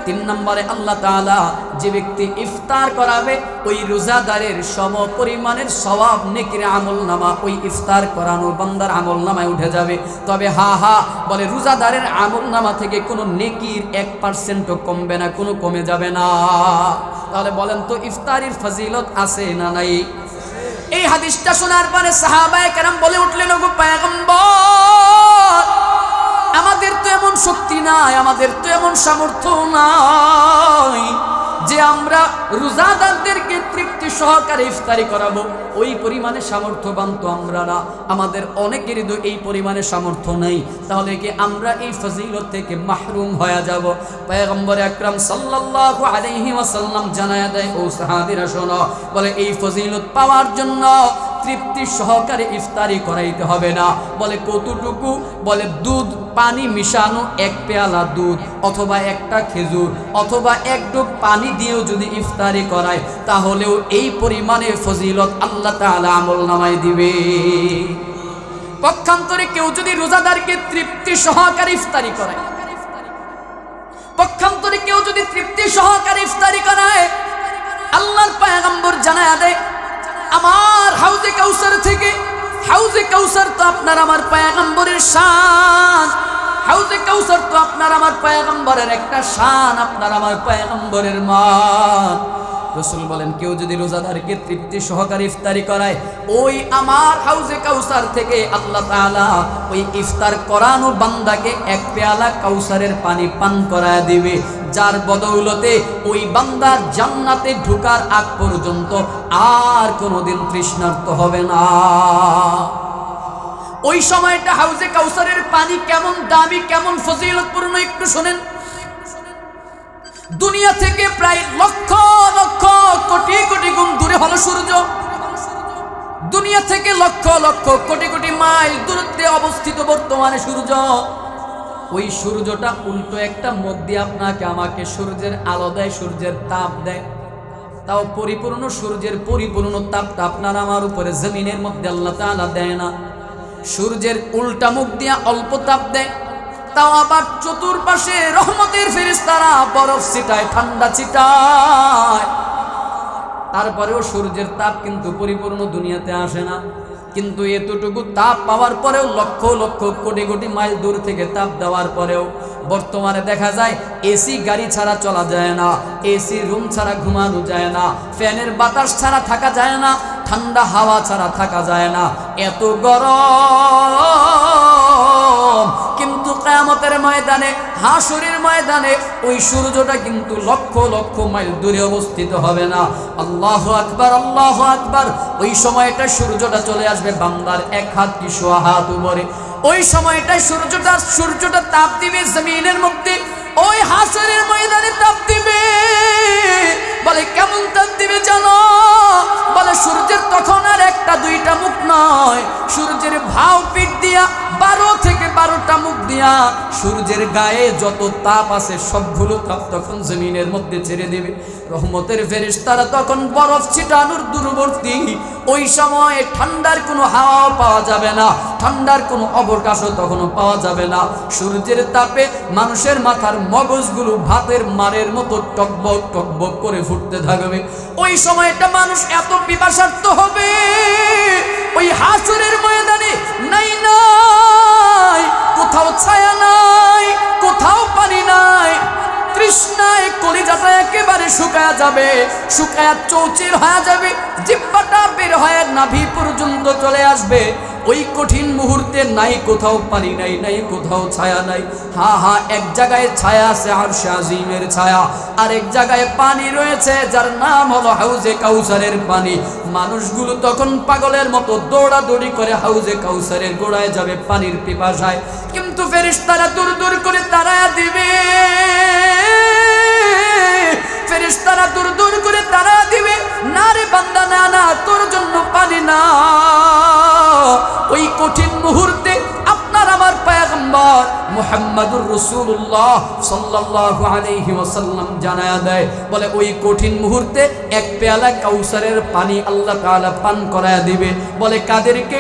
তিন নম্বরে আল্লাহ তাআলা যে ব্যক্তি ইফতার করাবে ওই রোজাদারের সমপরিমাণের সওয়াব নেকির আমলনামা ওই ইফতার করানো বান্দার আমলনামায় উঠে যাবে। তবে বলে রোজাদারের আমলনামা থেকে কোনো নেকির 1% কমবে না, কোনো কমে যাবে না। তাহলে বলেন তো ইফতারির ফজিলত আছে না নাই? এই হাদিসটা শোনার পরে সাহাবায়ে কেরাম বলে উঠলেন, ওগো পয়গম্বর, আমাদের তো এমন শক্তি নাই, আমাদের তো এমন সামর্থ্য নাই যে আমরা রোজাদারদেরকে তৃপ্তি সহকারে ইফতারি করাবো। ওই পরিমাণে সামর্থ্যবান তো আমরা না, আমাদের অনেকেরই তো এই পরিমাণে সামর্থ্য নেই। তাহলে কি আমরা এই ফজিলত থেকে মাহরুম হয়ে যাব? পয়গম্বর আকরাম সাল্লাল্লাহু আলাইহি ওয়াসাল্লাম জানায়া দেয়, ও সাহাবীরা শোনো, বলে এই ফজিলত পাওয়ার জন্য তৃপ্তি সহকারে ইফতারি করাইতে হবে না। বলে কতটুকু? বলে দুধ পানি মিশানো এক পেয়ালা দুধ অথবা একটা খেজুর অথবা এক ডুব পানি দিয়েও যদি ইফতারি করায় তাহলেও এই পরিমাণে ফজিলত আল্লাহ তাআলা আমলনামায় দিবে। পক্ষান্তরে কেউ যদি রোজাদারকে তৃপ্তি সহকারে ইফতারি করায়, পক্ষান্তরে কেউ যদি তৃপ্তি সহকারে ইফতারি করায়, আল্লাহর পয়গম্বর জানায়া দেয় আমার হাউজে কাউসার থেকে, হাউজে কাউসার তো আপনার আমার পয়গম্বরের শান, হাউজে কাউসার তো আপনার আমার পয়গম্বরের একটা শান, আপনার আমার পয়গম্বরের মান। রাসূল বলেন কেউ যদি রোজাদারকে তৃপ্তি সহকারে ইফতারি করায় ওই আমার হাউজে কাউসার থেকে আল্লাহ তাআলা ওই ইফতার করানো বান্দাকে এক পেয়ালা কাউসারের পানি পান করায় দিবে, যার বদৌলতে ওই বান্দা জান্নাতে ঢোকার আগ পর্যন্ত আর কোনোদিন তৃষ্ণার্ত হবে না। ওই সময়টা হাউজে কাউসারের পানি কেমন দামি, কেমন ফজিলতপূর্ণ একটু শুনেন। দুনিয়া থেকে প্রায় লক্ষ লক্ষ কোটি কোটি গুণ দূরে হলো সূর্য, দুনিয়া থেকে লক্ষ লক্ষ কোটি কোটি মাইল দূরত্বে অবস্থিত বর্তমানে সূর্য। ওই সূর্যটা উল্টো একটা মুখ দিয়ে আপনাকে আমাকে সূর্যের আলো দেয়, সূর্যের তাপ দেয়, তাও পরিপূর্ণ সূর্যের পরিপূর্ণ তাপটা আপনার আমার উপরে জমিনের মধ্যে আল্লাহ তাআলা দেয় না। সূর্যের উল্টা মুখ দিয়ে অল্প তাপ দেয়, তাও আবার চতুর্পাশে রহমতের ফেরেশতারা বরফ ছিটায়, ঠান্ডা ছিটায়, তারপরেও সূর্যের তাপ কিন্তু পরিপূর্ণ দুনিয়াতে আসে না। কিন্তু এতটুকু তাপ পাওয়ার পরেও লক্ষ লক্ষ কোটি কোটি মাইল দূর থেকে তাপ দেওয়ার পরেও বর্তমানে দেখা যায় এসি গাড়ি ছাড়া চলা যায় না, এসি রুম ছাড়া ঘুমানো যায় না, ফ্যানের বাতাস ছাড়া থাকা যায় না, ঠান্ডা হাওয়া ছাড়া থাকা যায় না, এত গরম। কিন্তু কিয়ামতের ময়দানে, হাসরের ময়দানে ওই সূর্যটা কিন্তু লক্ষ লক্ষ মাইল দূরে অবস্থিত হবে না। আল্লাহু আকবার, আল্লাহু আকবার। ওই সময়টা সূর্যটা চলে আসবে বান্দার এক হাত কি সোয়া হাত উপরে। ওই সময়টায় সূর্যটা তাপ দিবে জমিনের মধ্যে, ওই হাসরের ময়দানে তাপ দিবে। বলে কেমন তাপ দিবে জানো? বলে সূর্যের তখন আর একটা দুইটা মুখ নয়, সূর্যের ভাও পিঠ দিয়া 12 থেকে 12টা মুখ দিয়া সূর্যের গায়ে যত তাপ আছে সবগুলো তাপ তখন জমিনের মধ্যে ছেড়ে দেবে। রহমতের ফেরেশতারা তখন বরফ ছিটানোর দূরবর্তী, ওই সময়ে ঠান্ডার কোনো হাওয়া পাওয়া যাবে না, ঠান্ডার কোনো অবকাশও তখনও পাওয়া যাবে না। সূর্যের তাপে মানুষের মাথার মগজগুলো ভাতের মারের মতো টকবক টকবক করে ফুটতে থাকবে। ওই সময়টা মানুষ এত পিপাসার্ত হবে, ওই হাসরের ময়দানে নাই নাই কোথাও ছায়া নাই, কোথাও পানি নাই, তৃষ্ণায় কলিজাটা একেবারে শুকায়া যাবে, শুকায়া চৌচির হয়ে যাবে, জিহ্বাটা বের হয়ে নাভি পর্যন্ত পর্যন্ত চলে আসবে। ওই কঠিন মুহূর্তে নাই কোথাও পানি নাই, নাই কোথাও ছায়া নাই। হ্যাঁ, এক জায়গায় ছায়া আছে আরশে আজিমের ছায়া, আর এক জায়গায় পানি রয়েছে যার নাম হলো হাউজে কাউসারের পানি। মানুষগুলো তখন পাগলের মতো দৌড়াদৌড়ি করে হাউজে কাউসারের গোড়ায় যাবে পানির পিপাসায়, কিন্তু ফেরেশতারা দূর দূর করে তাড়া দিবে। ফেরেশতারা দূর দূর করে তাড়া দিবে, না রে বান্দা, না, তোর জন্য পানি না। ওই কঠিন মুহূর্তে আপনার আমার পয়গম্বর মুহাম্মদুর রাসূলুল্লাহ সাল্লাল্লাহু আলাইহি ওয়াসাল্লাম জানায়া দেয়, বলে ওই কঠিন মুহূর্তে এক পেয়ালা কাউসারের পানি আল্লাহ তাআলা পান করায়া দিবে। বলে কাদেরকে?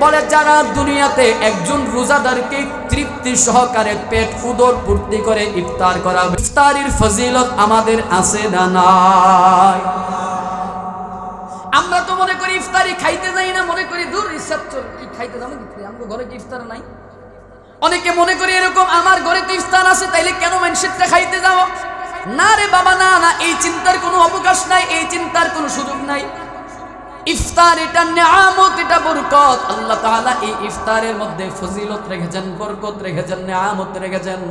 বলে যারা দুনিয়াতে একজন রোজাদারকে তৃপ্তি সহকারে পেট উদর পূর্তি করে ইফতার করাবে। ইফতারির ফজিলত আমাদের আছে না নাই? আমরা তো মনে করি ইফতারি খাইতে যাই না, মনে করি দূর ইচ্ছা কি খাইতে যাবো, আমার ঘরে কি ইফতার নাই? অনেকে মনে করি এরকম, আমার ঘরে তো ইফতার আছে, তাইলে কেন মানুষেরটা খাইতে যাব? না রে বাবা, না, এই চিন্তার কোনো অবকাশ নাই, এই চিন্তার কোনো সুযোগ নাই। ইফতার এটা নিয়ামত, এটা বরকত। আল্লাহ তাআলা এই ইফতারের মধ্যে ফজিলত রেখেছেন, বরকত রেখেছেন, নিয়ামত রেখেছেন।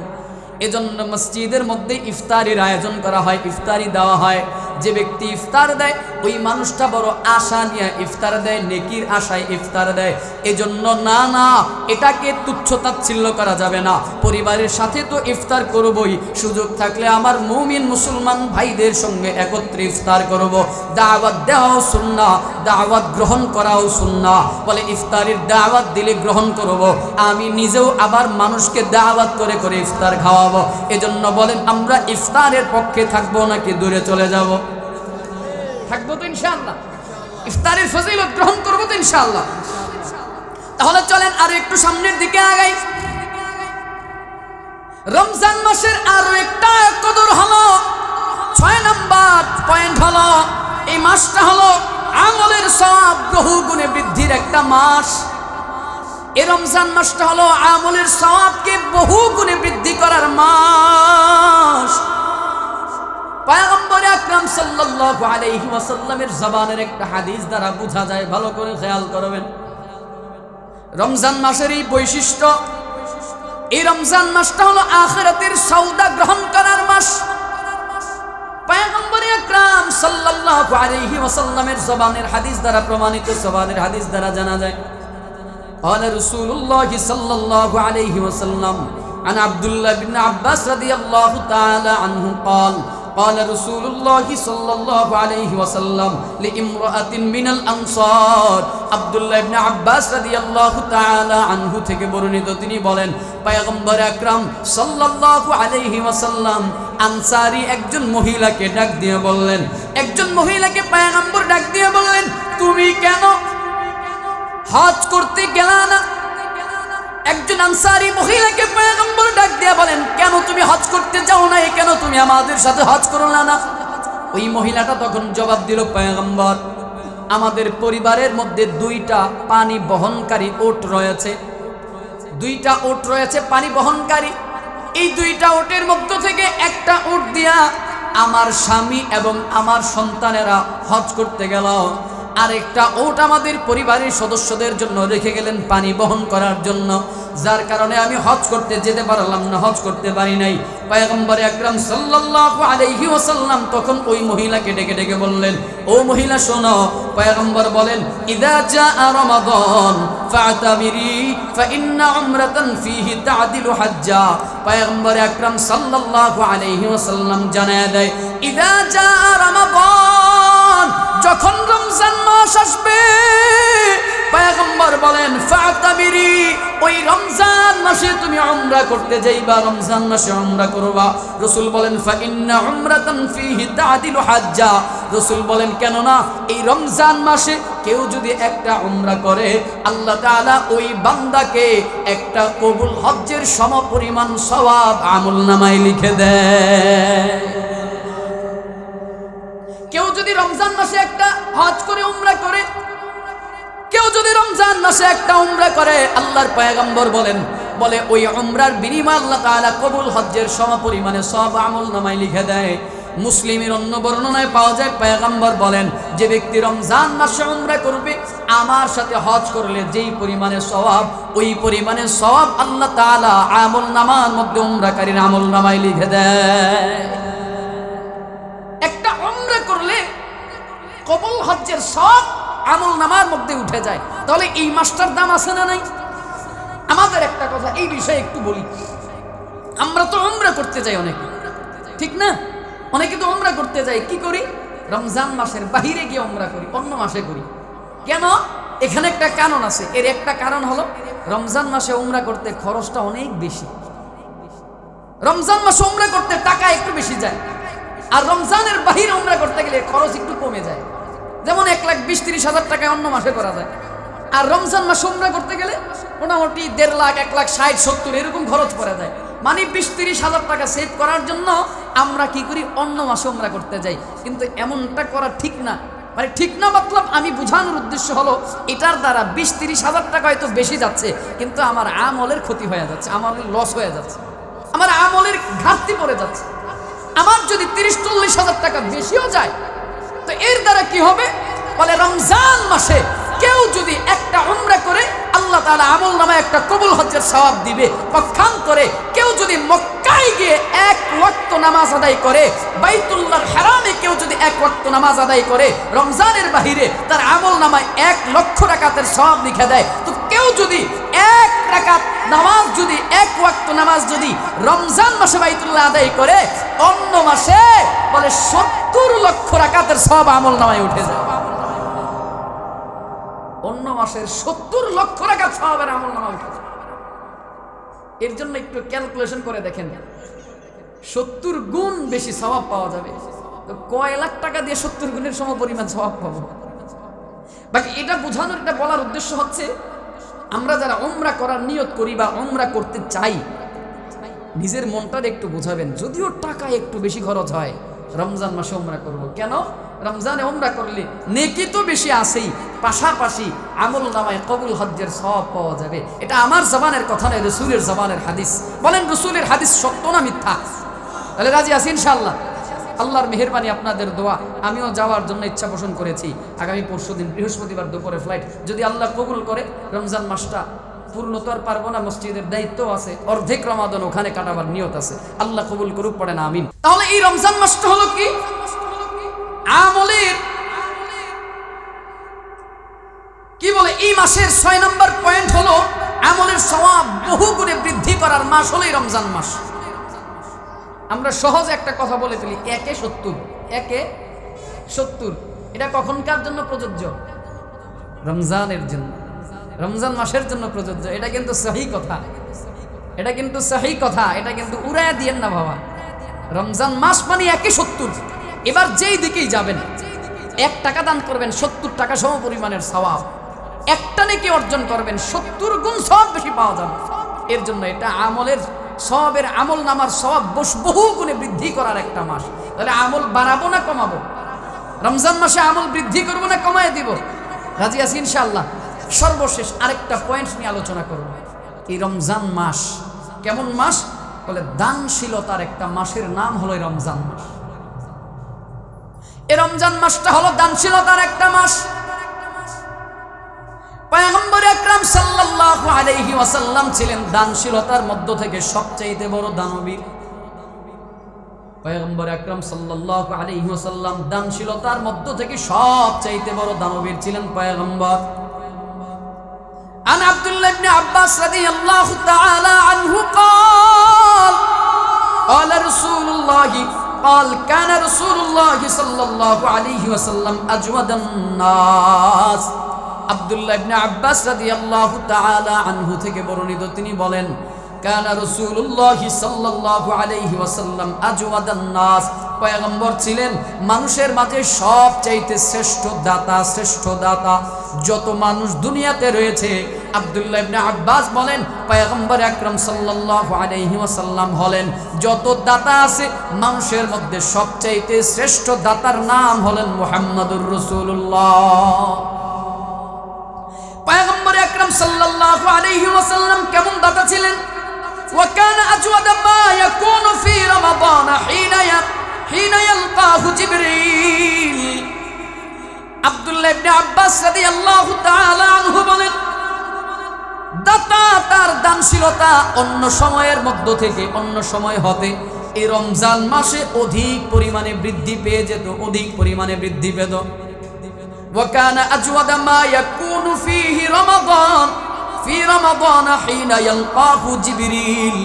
এজন্য মসজিদের মধ্যে ইফতারির আয়োজন করা হয়, ইফতারি দেওয়া হয়। যে ব্যক্তি ইফতার দেয় ওই মানুষটা বড় আশা নিয়ে ইফতার দেয়, নেকির আশায় ইফতার দেয়। এজন্য না, এটাকে তুচ্ছ-তাচ্ছিল্য করা যাবে না। পরিবারের সাথে তো ইফতার করবই, সুযোগ থাকলে আমার মুমিন মুসলমান ভাইদের সঙ্গে একত্রে ইফতার করব। দাওয়াত দেওয়াও সুন্নাহ, দাওয়াত গ্রহণ করাও সুন্নাহ। বলে ইফতারের দাওয়াত দিলে গ্রহণ করব, আমি নিজেও আবার মানুষকে দাওয়াত করে করে ইফতার খাওয়াবো। এজন্য বলেন আমরা ইফতারের পক্ষে থাকবো নাকি দূরে চলে যাব? থাকবো তো ইনশাআল্লাহ। ইফতারের ফজিলত গ্রহণ করবো তো ইনশাআল্লাহ। তাহলে চলেন আরো একটু সামনের দিকে আগাই। রমজান মাসের আরো একটা কদর হলো, 6 নাম্বার পয়েন্ট হলো, এই মাসটা হলো আমলের সওয়াব বহু গুণে বৃদ্ধির একটা মাস। এই রমজান মাসটা হলো আমলের সওয়াবকে বহু গুণে বৃদ্ধি করার মাস। পয়গম্বর আকরাম সাল্লাল্লাহু আলাইহি ওয়াসাল্লামের জবানের একটা হাদিস দ্বারা বোঝা যায়, ভালো করে খেয়াল করবেন। রমজান মাসের এই বৈশিষ্ট্য, এই রমজান মাসটা হলো আখিরাতের সওদা গ্রহণ করার মাস। পয়গম্বর আকরাম সাল্লাল্লাহু আলাইহি ওয়াসাল্লামের জবানের হাদিস দ্বারা প্রমাণিত, জবানের হাদিস দ্বারা জানা যায়। قال رسول الله صلى الله عليه وسلم عن عبد الله بن عباس رضي الله تعالى عنه قال قال رسول الله صلى الله عليه وسلم لامرأة من الأنصار। আব্দুল্লাহ ইবনে আব্বাস রাদিয়াল্লাহু তাআলা আনহু থেকে বর্ণিত, তিনি বলেন পয়গম্বর আকরাম সাল্লাল্লাহু আলাইহি ওয়াসাল্লাম আনসারী একজন মহিলাকে ডাক দিয়ে বললেন, একজন মহিলাকে পয়গম্বর ডাক দিয়ে বললেন, তুমি কেন হজ করতে গেলা না? একজন আনসারী মহিলাকে পয়গম্বর ডাক দিয়ে বলেন, কেন তুমি হজ করতে যাও না, কেন তুমি আমাদের সাথে হজ করলা না? ওই মহিলাটা তখন জবাব দিল, পয়গম্বর আমাদের পরিবারের মধ্যে 2টা পানি বহনকারী ওট রয়েছে, 2টা ওট রয়েছে পানি বহনকারী। এই 2টা ওটের মধ্য থেকে একটা ওট দিয়া আমার স্বামী এবং আমার সন্তানেরা হজ করতে গেল, আরেকটা ওট আমাদের পরিবারের সদস্যদের জন্য রেখে গেলেন পানি বহন করার জন্য, যার কারণে আমি হজ করতে যেতে পারলাম না, হজ করতে পারি নাই। পয়গম্বর আকরাম সাল্লাল্লাহু আলাইহি ওয়াসাল্লাম তখন ওই মহিলাকে ডেকে ডেকে বললেন, ও মহিলা শোনো। পয়গম্বর বলেন, ইদা জাআ রমাদান ফাতামিরি ফাইন্না উমরাতান ফীহি তা'দিলু হাজ্জা। পয়গম্বর আকরাম সাল্লাল্লাহু আলাইহি ওয়াসাল্লাম জানায়া দেয়, ইদা জাআ রমাদান, যখন রমজান মাস আসবে, পয়গম্বর বলেন ফাতামিরি, ওই রমজান মাসে তুমি উমরা করতে যাইবা, রমজান মাসে উমরা করবা। রাসূল বলেন ফাইন্না উমরাতান ফীহি তা'দিলু হাজ্জা। রাসূল বলেন কেন না, এই রমজান মাসে কেউ যদি একটা উমরা করে আল্লাহ তাআলা ওই বান্দাকে একটা কবুল হজ্জের সমপরিমাণ সওয়াব আমলনামায় লিখে দেয়। কেউ যদি রমজান মাসে একটা হজ করে উমরা করে, কেউ যদি রমজান মাসে একটা উমরা করে, আল্লাহর পয়গম্বর বলেন, বলে ওই উমরার বিনিময়ে আল্লাহ তাআলা কবুল হজ্জের সমপরিমাণে সওয়াব আমলনামায় লিখে দেয়। মুসলিমের অন্য বর্ণনায় পাওয়া যায় পয়গম্বর বলেন, যে ব্যক্তি রমজান মাসে উমরা করবে আমার সাথে হজ করলে যেই পরিমাণে সওয়াব, ওই পরিমাণে সওয়াব আল্লাহ তাআলা আমল নামার মধ্যে উমরাকারীর আমল নামায় লিখে দেয়। একটা উমরা করলে কবুল হজ্জের সব আমল নামার মধ্যে উঠে যায়। তাহলে এই মাসটার দাম আছে না নাই? আমাদের একটা কথা এই বিষয়ে একটু বলি। আমরা তো উমরা করতে যাই অনেকে, ঠিক না? অনেকে তো উমরা করতে যাই, কি করি? রমজান মাসের বাহিরে গিয়ে উমরা করি, অন্য মাসে করি। কেন? এখানে একটা কারণ আছে। এর একটা কারণ হলো রমজান মাসে উমরা করতে খরচটা অনেক বেশি। রমজান মাসে উমরা করতে টাকা একটু বেশি যায়, আর রমজানের বাহিরে উমরা করতে গেলে খরচ একটু কমে যায়। যেমন 1,20,30,000 টাকায় অন্য মাসে করা যায়, আর রমজান মাসে উমরা করতে গেলে মোটামুটি 1.5 লাখ, 1,60,000-1,70,000 এরকম খরচ পড়ে যায়। মানে 20-30,000 টাকা সেভ করার জন্য আমরা কি করি? অন্য মাসে উমরা করতে যাই। কিন্তু এমনটা করা ঠিক না। মানে ঠিক না মতলব আমি বোঝানোর উদ্দেশ্য হলো এটার দ্বারা 20-30,000 টাকা হয়তো বেশি যাচ্ছে, কিন্তু আমার আমলের ক্ষতি হয়ে যাচ্ছে, আমলের লস হয়ে যাচ্ছে, আমার আমলের ঘাটতি পড়ে যাচ্ছে। আমার যদি 30-40,000 টাকা বেশিও যায়, তো এর দ্বারা কি হবে? বলে রমজান মাসে কেউ যদি একটা উমরা করে আল্লাহ তাআলা আমল নামায় একটা কবুল হজ্জের সওয়াব দিবে। পক্ষান্তরে কেউ যদি মক্কায় গিয়ে 1 ওয়াক্ত নামাজ আদায় করে, বাইতুল্লাহর হারামে কেউ যদি 1 ওয়াক্ত নামাজ আদায় করে রমজানের বাহিরে, তার আমল নামায় 1,00,000 রাকাতের সওয়াব লিখে দেয়। তো কেউ যদি 1 রাকাত নামাজ, যদি 1 ওয়াক্ত নামাজ যদি রমজান মাসে বাইতুল্লাহ আদায় করে, অন্য মাসে বলে 70 লক্ষ রাকাতের সওয়াব আমল নামায় উঠে যায়। অন্য মাসের 70 লক্ষ রাকাত সওয়াবের আমল নামায় উঠে যায়। এর জন্য একটু ক্যালকুলেশন করে দেখেন, 70 গুণ বেশি সওয়াব পাওয়া যাবে। তো কয় লাখ টাকা দিয়ে 70 গুণের সমপরিমাণ সওয়াব পাবো? বাকি এটা বোঝানোর, এটা বলার উদ্দেশ্য হচ্ছে আমরা যারা উমরা করার নিয়ত করি বা উমরা করতে চাই, নিজের মনটা একটু বোঝাবেন। যদিও টাকা একটু বেশি খরচ হয়, রমজান মাসে উমরা করব কেন? রমজানে উমরা করলে নেকি তো বেশি আছেই, পাশাপাশি আমল নামায় কবুল হজ্জের সওয়াব পাওয়া যাবে। এটা আমার জবানের কথা নয়, রাসূলের জবানের হাদিস। বলেন রাসূলের হাদিস সত্য না মিথ্যা? তাহলে রাজি আছি ইনশাআল্লাহ? আল্লাহর মেহেরবানি, আপনাদের দোয়া, আমিও যাওয়ার জন্য ইচ্ছা পোষণ করেছি। আগামী পরশুদিন বৃহস্পতিবার দুপুরে ফ্লাইট। যদি আল্লাহ কবুল করে রমজান মাসটা পূর্ণ তো আর পারবো না, মসজিদের দায়িত্ব আছে, অর্ধেক রমাদান ওখানে কাটাবার নিয়ত আছে। আল্লাহ কবুল করুক, পড়েন আমিন। তাহলে এই রমজান মাসটা হলো কি? আমলের কি বলে, এই মাসের 6 নম্বর পয়েন্ট হলো আমলের সওয়াব বহু গুণে বৃদ্ধি করার মাস হলো এই রমজান মাস। আমরা সহজে একটা কথা বলে ফেলি, 1/70, 1/70। এটা কখনকার জন্য প্রযোজ্য? রমজানের জন্য, রমজান মাসের জন্য প্রযোজ্য। এটা কিন্তু সহি কথা, এটা কিন্তু সহি কথা, এটা কিন্তু উড়ায় দিয়েন না বাবা। রমজান মাস মানে 1/70। এবার যেই দিকেই যাবেন, 1 টাকা দান করবেন, 70 টাকা সম পরিমাণের সওয়াব। একটা নেকি অর্জন করবেন, 70 গুণ সওয়াব বেশি পাওয়া যাবে। এর জন্য এটা আমলের সওয়াবের, আমল নামার সওয়াব বহু গুণে বৃদ্ধি করার একটা মাস। তাহলে আমল বাড়াবো না কমাবো? রমজান মাসে আমল বৃদ্ধি করবো না কমায় দিব? রাজি আছি ইনশাআল্লাহ? সর্বশেষ আরেকটা পয়েন্ট নিয়ে আলোচনা করব। এই রমজান মাস কেমন মাস? বলে দানশীলতার একটা মাসের নাম হলো রমজান মাস। এই রমজান মাসটা হলো দানশীলতার একটা মাস। পয়গম্বর আকরাম সাল্লাল্লাহু আলাইহি ওয়াসাল্লাম ছিলেন দানশীলতার মধ্য থেকে সবচেয়ে বড় দানবীর। পয়গম্বর আকরাম সাল্লাল্লাহু আলাইহি ওয়াসাল্লাম দানশীলতার মধ্য থেকে সবচেয়ে বড় দানবীর ছিলেন পয়গম্বর। আন আব্দুল্লাহ ইবনে আব্বাস রাদিয়াল্লাহু তাআলা আনহু قال قال رسول الله قال كان رسول الله صلى الله عليه وسلم أجود الناس। আব্দুল্লাহ ইবনে আব্বাস রাদিয়াল্লাহু তাআলা আনহু থেকে বর্ণিত, তিনি বলেন কানা রাসূলুল্লাহ সাল্লাল্লাহু আলাইহি ওয়াসাল্লাম আজওয়াদান নাস। পয়গম্বর ছিলেন মানুষের মাঝে সবচাইতে শ্রেষ্ঠ দাতা, শ্রেষ্ঠ দাতা। যত মানুষ দুনিয়াতে রয়েছে, আব্দুল্লাহ ইবনে আব্বাস বলেন পয়গম্বর আকরাম সাল্লাল্লাহু আলাইহি ওয়াসাল্লাম হলেন যত দাতা আছে মানুষের মধ্যে সবচাইতে শ্রেষ্ঠ দাতার নাম হলেন মুহাম্মাদুর রাসূলুল্লাহ। পয়গম্বর আকরাম সাল্লাল্লাহু আলাইহি ওয়াসাল্লাম কেমন দাতা ছিলেন? ওয়া কানা আজওয়াদা মা ইয়াকুনু ফি রমাদান হিনা ইয়ালকাহু জিবরিল। আব্দুল্লাহ ইবনে আব্বাস রাদিয়াল্লাহু তাআলা আনহু বলেন, দাতা তার দানশীলতা অন্য সময়ের মধ্য থেকে, অন্য সময় হতে এই রমজান মাসে অধিক পরিমাণে বৃদ্ধি পেয়ে যেত, অধিক পরিমাণে বৃদ্ধি পেত। ওয়া কানা আজওয়াদা মা ইয়াকুনু ফীহি রমাদান, ফি রমাদান হিনা ইয়ালকাহু জিবরিল।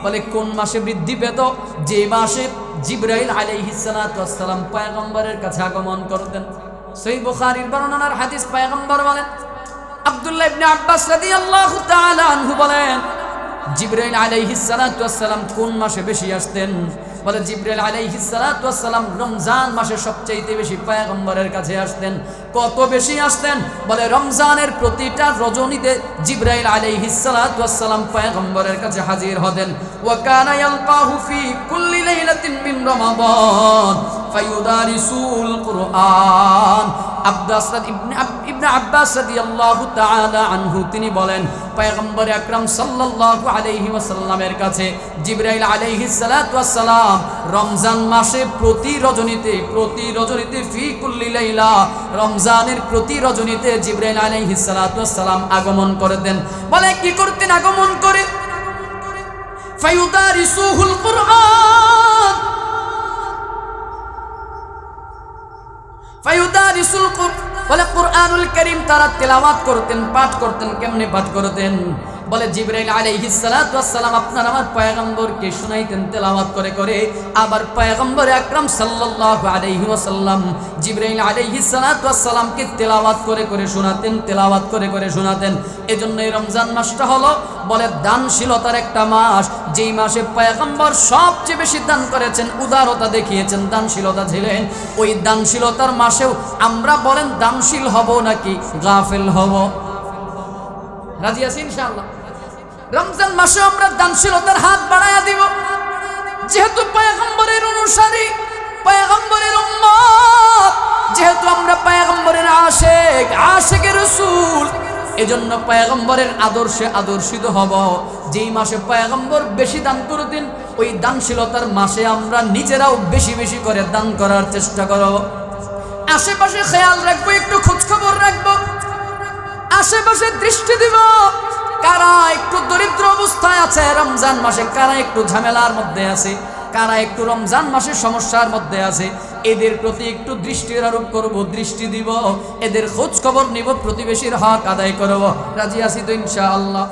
বলে কোন মাসে বৃদ্ধি পেত? যে মাসে জিবরাইল আলাইহিস সালাতু ওয়াস সালাম পয়গম্বরের কাছে আগমন করতেন। সহিহ বুখারীর বর্ণনার হাদিস, পয়গম্বর বলেন, আব্দুল্লাহ ইবনে আব্বাস রাদিয়াল্লাহু তাআলা আনহু বলেন, জিবরাইল আলাইহিস সালাতু ওয়াস সালাম কোন মাসে বেশি আসতেন? বলে জিবরাইল আলাইহিস সালাতু ওয়াস সালাম রমজান মাসে সবচেয়ে বেশি পয়গম্বরের কাছে আসতেন। কত বেশি আসতেন? বলে রমজানের প্রতিটা রজনীতে জিবরাইল আলাইহিস সালাতু ওয়াস সালাম পয়গম্বরের কাছে হাজির হতেন। ওয়া কানা ইয়ালকাহু ফি কুল্লি লাইলাতিন মিন রমাদান ফায়ুদারিসুল কুরআন। ইবনে আব্বাস রাদিয়াল্লাহু তাআলা আনহু তিনি বলেন, পয়গম্বর আকরাম সাল্লাল্লাহু আলাইহি ওয়াসাল্লামের কাছে জিবরাইল আলাইহিস সালাতু ওয়াস সালাম রমজান মাসে প্রতি রজনীতে ফি কুল্লি লাইলা, রমজানের প্রতি রজনীতে জিবরাইল আলাইহিস সালাতু ওয়াস সালাম আগমন করতেন। বলে কি করতেন আগমন করে? ফায়ুদারিসুহুল কুরআন, বলে কুরআনুল কারীম তারা তেলাওয়াত করতেন, পাঠ করতেন। কেমনে পাঠ করতেন? বলে জিবরাইল আলাইহিস সালাতু ওয়াস সালাম আপনার আমার পয়গম্বরকে শুনাইতেন তেলাওয়াত করে করে। আবার পয়গম্বর আকরাম সাল্লাল্লাহু আলাইহি ওয়াসাল্লাম জিবরাইল আলাইহিস সালাতু ওয়াস সালামকে তেলাওয়াত করে করে শোনাতেন, তেলাওয়াত করে করে শোনাতেন। এজন্য এই রমজান মাসটা হলো বলে দানশীলতার একটা মাস, যেই মাসে পয়গম্বর সবচেয়ে বেশি দান করেছেন, উদারতা দেখিয়েছেন, দানশীলতা ছিলেন। ওই দানশীলতার মাসেও আমরা বলেন দানশীল হব নাকি গাফেল হব? রাজি আছি ইনশাআল্লাহ? রমজান মাসে আমরা দানশীলতার হাত বাড়ায়া দিব, যেহেতু পয়গম্বরের অনুসারী, পয়গম্বরের উম্মত, যেহেতু আমরা পয়গম্বরের আশিকে রাসূল, এজন্য পয়গম্বরের আদর্শে আদর্শিত হব। যেই মাসে পয়গম্বর বেশি দান করতেন, ওই দানশীলতার মাসে আমরা নিজেরাও বেশি বেশি করে দান করার চেষ্টা করব। আশেপাশে খেয়াল রাখবো, একটু খোঁজ খবর রাখবো, আশেপাশে দৃষ্টি দিব, কারা একটু দরিদ্র অবস্থায় আছে রমজান মাসে, কারা একটু ঝামেলার মধ্যে আছে, কারা একটু রমজান মাসে সমস্যার মধ্যে আছে, এদের প্রতি একটু দৃষ্টির আরোপ করব, দৃষ্টি দিব, এদের খোঁজ খবর নিব, প্রতিবেশীর হক আদায় করব। রাজি আছি তো ইনশাআল্লাহ?